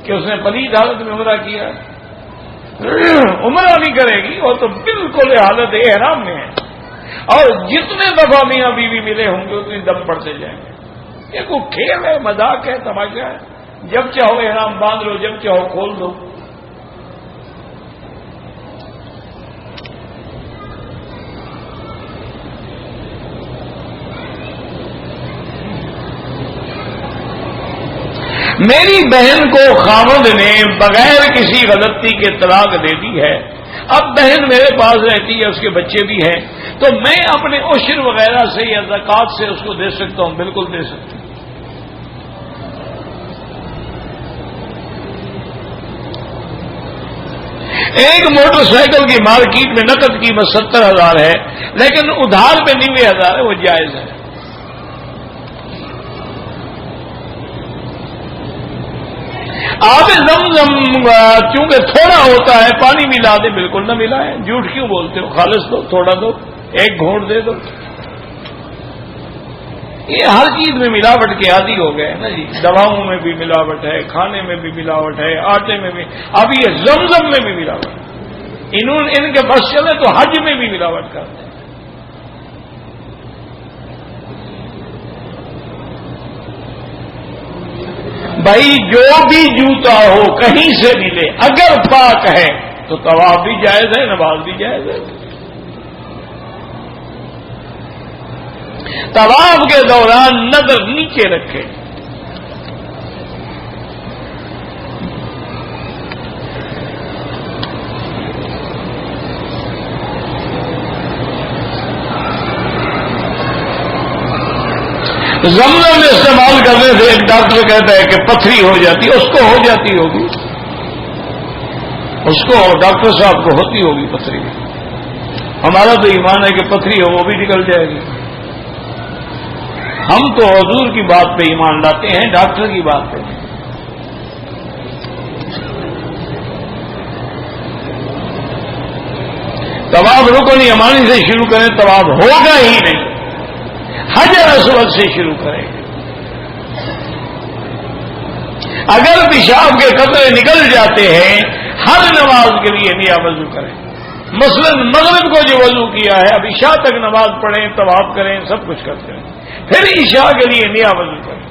کہ اس نے پلید حالت میں عمرہ کیا. عمرہ نہیں کرے گی اور تو بالکل حالت احرام میں ہے. اور جتنے دفعہ میاں بیوی ملے ہوں گے اتنی دم پڑتے جائیں گے. یہ کوئی کھیل ہے، مذاق ہے، تماشا ہے. جب چاہو احرام باندھ لو، جب چاہو کھول دو. میری بہن کو خاوند نے بغیر کسی غلطی کے طلاق دے دی ہے، اب بہن میرے پاس رہتی ہے، اس کے بچے بھی ہیں، تو میں اپنے عشر وغیرہ سے یا زکوٰۃ سے اس کو دے سکتا ہوں؟ بالکل دے سکتا ہوں۔ ایک موٹر سائیکل کی مارکیٹ میں نقد قیمت 70,000 ہے، لیکن ادھار پہ 90,000 ہے، وہ جائز ہے۔ آب زمزم چونکہ تھوڑا ہوتا ہے، پانی ملا دے، بالکل نہ ملائے، جھوٹ کیوں بولتے ہو؟ خالص دو، تھوڑا دو، ایک گھونٹ دے دو۔ یہ ہر چیز میں ملاوٹ کے عادی ہو گئے نا جی، دواؤں میں بھی ملاوٹ ہے، کھانے میں بھی ملاوٹ ہے، آٹے میں بھی، اب یہ زمزم میں بھی ملاوٹ، ان کے بس چلے تو حج میں بھی ملاوٹ کرتے ہیں۔ بھائی جو بھی جوتا ہو کہیں سے ملے، اگر پاک ہے تو طواف بھی جائز ہے، نماز بھی جائز ہے۔ طواف کے دوران نظر نیچے رکھے، زمزم استعمال کرنے سے ایک ڈاکٹر کہتا ہے کہ پتھری ہو جاتی ہے، اس کو ہو جاتی ہوگی، اس کو ڈاکٹر صاحب کو ہوتی ہوگی پتھری، ہمارا تو ایمان ہے کہ پتھری ہو وہ بھی نکل جائے گی۔ ہم تو حضور کی بات پہ ایمان لاتے ہیں، ڈاکٹر کی بات پہ۔ طواف رکن یمانی سے شروع کریں، طواف ہوگا ہی نہیں، حجر اسود سے شروع کریں۔ اگر پیشاب کے قطرے نکل جاتے ہیں، ہر نماز کے لیے نیا وضو کریں۔ مثلا مغرب کو جو وضو کیا ہے، اب عشاء تک نماز پڑھیں، طواف کریں، سب کچھ کرتے ہیں، پھر عشاء کے لیے نیا وضو کریں۔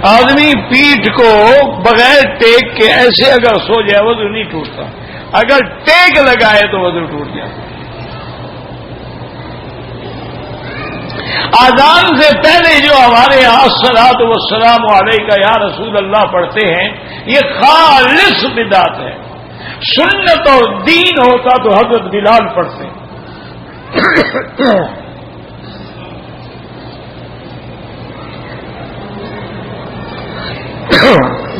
آدمی پیٹھ کو بغیر ٹیک کے ایسے اگر سو جائے وضو نہیں ٹوٹتا، اگر ٹیک لگائے تو وضو ٹوٹ جاتا۔ اذان سے پہلے جو ہمارے یہاں الصلاۃ والسلام علیکہ یا رسول اللہ پڑھتے ہیں، یہ خالص بدعت ہے۔ سنت اور دین ہوتا تو حضرت بلال پڑھتے ہیں۔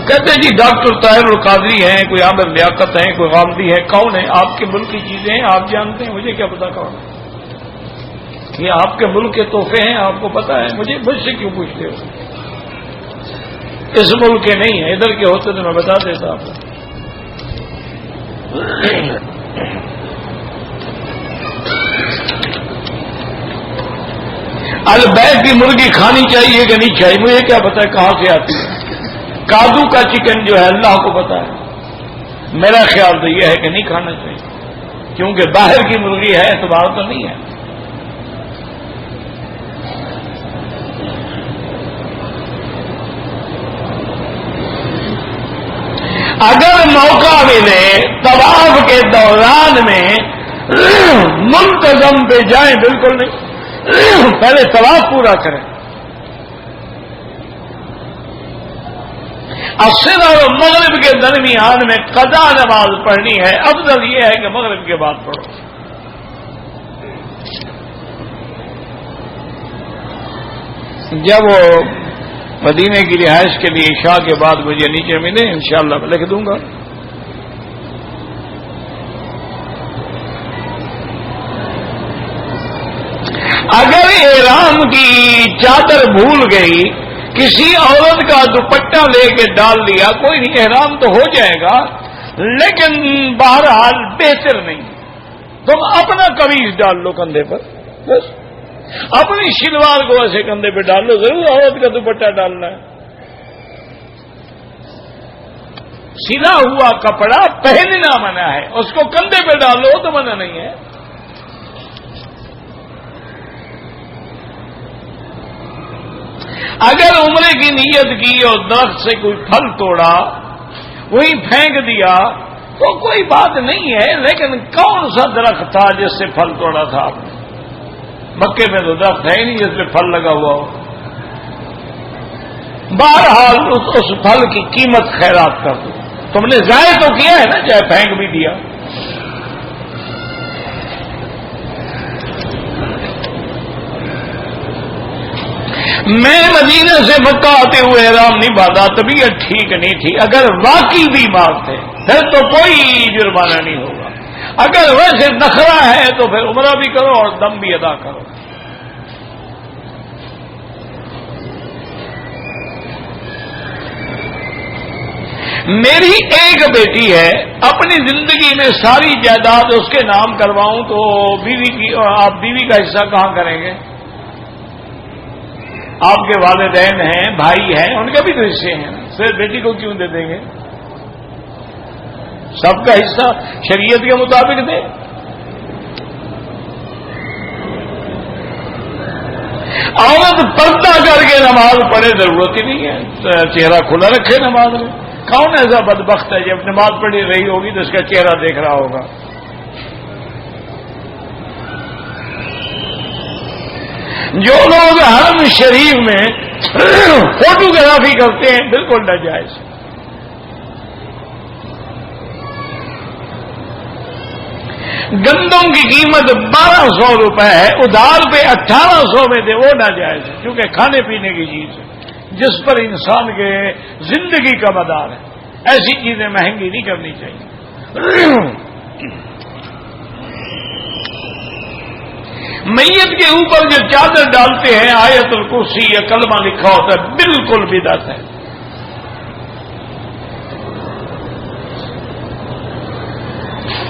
کہتے جی ڈاکٹر طاہر القادری ہیں، کوئی عامر لیاقت ہیں، کوئی غامدی ہے، کون ہے؟ آپ کے ملک کی چیزیں ہیں، آپ جانتے ہیں، مجھے کیا پتا کون ہے؟ یہ آپ کے ملک کے تحفے ہیں، آپ کو پتا ہے، مجھ سے کیوں پوچھتے ہو؟ اس ملک کے نہیں ہیں، ادھر کے ہوتے تو میں بتا دیتا آپ کو۔ البیت کی مرغی کھانی چاہیے کہ نہیں چاہیے؟ مجھے کیا پتا ہے کہاں سے آتی ہے؟ کادو کا چکن جو ہے اللہ کو پتا ہے، میرا خیال تو یہ ہے کہ نہیں کھانا چاہیے، کیونکہ باہر کی مرغی ہے، اعتبار تو نہیں ہے۔ اگر موقع ملے طواف کے دوران میں منتظم پہ جائیں، بالکل نہیں، پہلے طواف پورا کریں۔ عصر اور مغرب کے درمیان میں قضا نماز پڑھنی ہے، افضل یہ ہے کہ مغرب کے بعد پڑھو۔ جب وہ مدینے کی رہائش کے لیے عشاء کے بعد مجھے نیچے ملے، انشاءاللہ میں لکھ دوں گا۔ اگر احرام کی چادر بھول گئی، کسی عورت کا دوپٹہ لے کے ڈال لیا، کوئی نہیں، احرام تو ہو جائے گا، لیکن بہرحال بہتر نہیں۔ تم اپنا قمیص ڈال لو کندھے پر، بس اپنی شلوار کو ایسے کندھے پہ ڈال لو، ضرور عورت کا دوپٹہ ڈالنا ہے۔ سلا ہوا کپڑا پہننا منع ہے، اس کو کندھے پہ ڈال لو تو منع نہیں ہے۔ اگر عمرے کی نیت کی اور درخت سے کوئی پھل توڑا، وہی پھینک دیا تو کوئی بات نہیں ہے، لیکن کون سا درخت تھا جس سے پھل توڑا تھا آپ نے؟ مکے میں تو درخت ہے ہی نہیں جس میں پھل لگا ہوا ہو. بہرحال اس پھل کی قیمت خیرات کر دو. تم نے ضائع تو کیا ہے نا، چاہے پھینک بھی دیا. میں مدینہ سے مکہ آتے ہوئے احرام نہیں باندھا، طبیعت ٹھیک نہیں تھی. اگر واقعی بیمار تھے پھر تو کوئی جرمانہ نہیں ہوگا. اگر ویسے نخرہ ہے تو پھر عمرہ بھی کرو اور دم بھی ادا کرو. میری ایک بیٹی ہے، اپنی زندگی میں ساری جائیداد اس کے نام کرواؤں تو آپ بیوی کا حصہ کہاں کریں گے؟ آپ کے والدین ہیں، بھائی ہیں، ان کے بھی تو حصے ہیں. صرف بیٹی کو کیوں دے دیں گے؟ سب کا حصہ شریعت کے مطابق دے. عورت پردہ کر کے نماز پڑھے، ضرورت ہی نہیں ہے. چہرہ کھلا رکھے نماز میں. کون ایسا بدبخت ہے جب نماز پڑھی رہی ہوگی تو اس کا چہرہ دیکھ رہا ہوگا؟ جو لوگ حرم شریف میں فوٹوگرافی کرتے ہیں بالکل ناجائز. گندم کی قیمت 1200 روپے ہے، ادھار پہ 1800 میں دے، وہ ناجائز ہے. کیونکہ کھانے پینے کی چیز ہے جس پر انسان کے زندگی کا مدار ہے. ایسی چیزیں مہنگی نہیں کرنی چاہیے. میت کے اوپر جو چادر ڈالتے ہیں آیت الکرسی یا کلمہ لکھا ہوتا ہے، بالکل بدعت ہے.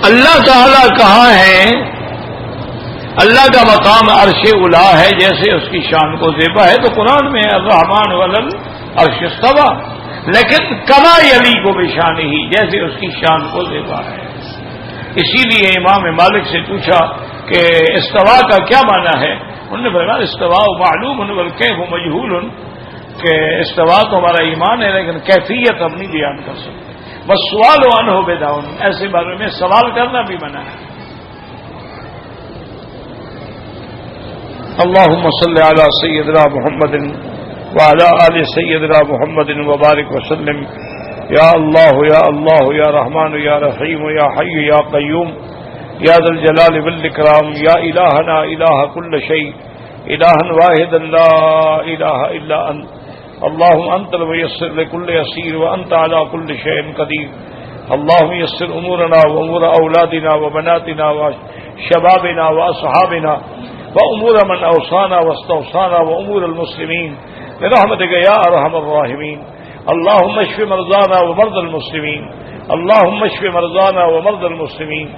اللہ تعالی کہاں ہے؟ اللہ کا مقام عرش الا ہے، جیسے اس کی شان کو زیبا ہے تو قرآن میں الرحمن ولل عرش استوا، لیکن کما یلی کو بشان ہی، جیسے اس کی شان کو زیبا ہے. اسی لیے امام مالک سے پوچھا کہ استوا کا کیا معنی ہے؟ انہوں نے فرمایا استوا معلوم والکیف مجہول، کہ استوا تو ہمارا ایمان ہے لیکن کیفیت ہم نہیں بیان کر سکتے. بس سوال عنہ بدعہ، ایسے بارے میں سوال کرنا بھی منع ہے. اللهم صل على سيدنا محمد وعلى آل سيدنا محمد وبارك وسلم. یا اللہ یا اللہ یا رحمان یا رحیم یا حی یا قیوم یا ذا الجلال والاکرام یا الہنا الہ کل شیء الہا واحدا لا الہ الا انت. اللهم انت الميسر لكل يسير وانت على كل شيء قدير. اللهم يسر امورنا وامور اولادنا وبناتنا وشبابنا واصحابنا وامور من اوصانا واستوصانا وامور المسلمين برحمتك يا ارحم الراحمين. اللهم اشف مرضانا ومرضى المسلمين. اللهم اشف مرضانا ومرضى المسلمين.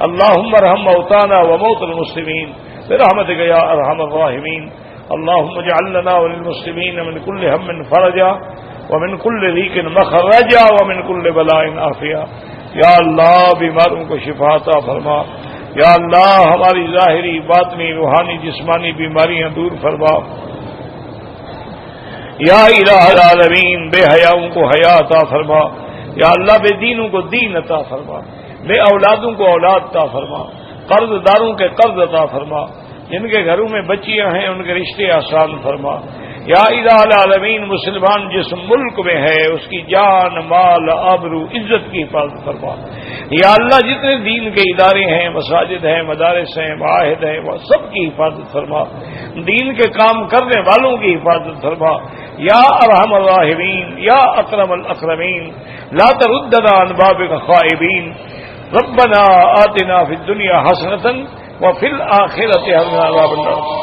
اللهم ارحم موتانا وموتى المسلمين برحمتك يا ارحم الراحمين. اللهم اجعل لنا وللمسلمين من كل هم فرجا ومن كل ضيق مخرجا ومن كل بلاء عافيا. یا اللہ بیماروں کو شفا عطا فرما. یا اللہ ہماری ظاہری باطنی روحانی جسمانی بیماریاں دور فرما. یا الہ العالمین بے حیاؤں کو حیا عطا فرما. یا اللہ بے دینوں کو دین عطا فرما. بے اولادوں کو اولاد عطا فرما. قرض داروں کے قرض عطا فرما. جن کے گھروں میں بچیاں ہیں ان کے رشتے آسان فرما. یا الہ العالمین مسلمان جس ملک میں ہے اس کی جان مال آبرو عزت کی حفاظت فرما. یا اللہ جتنے دین کے ادارے ہیں مساجد ہیں مدارس ہیں معاہد ہیں وہ سب کی حفاظت فرما. دین کے کام کرنے والوں کی حفاظت فرما. یا ارحم الراحمین یا اکرم الاکرمین لا تردنا عن بابک خائبین. ربنا آتنا فی الدنیا حسنۃ وفی الآخرۃ حسنۃ وقنا عذاب النار.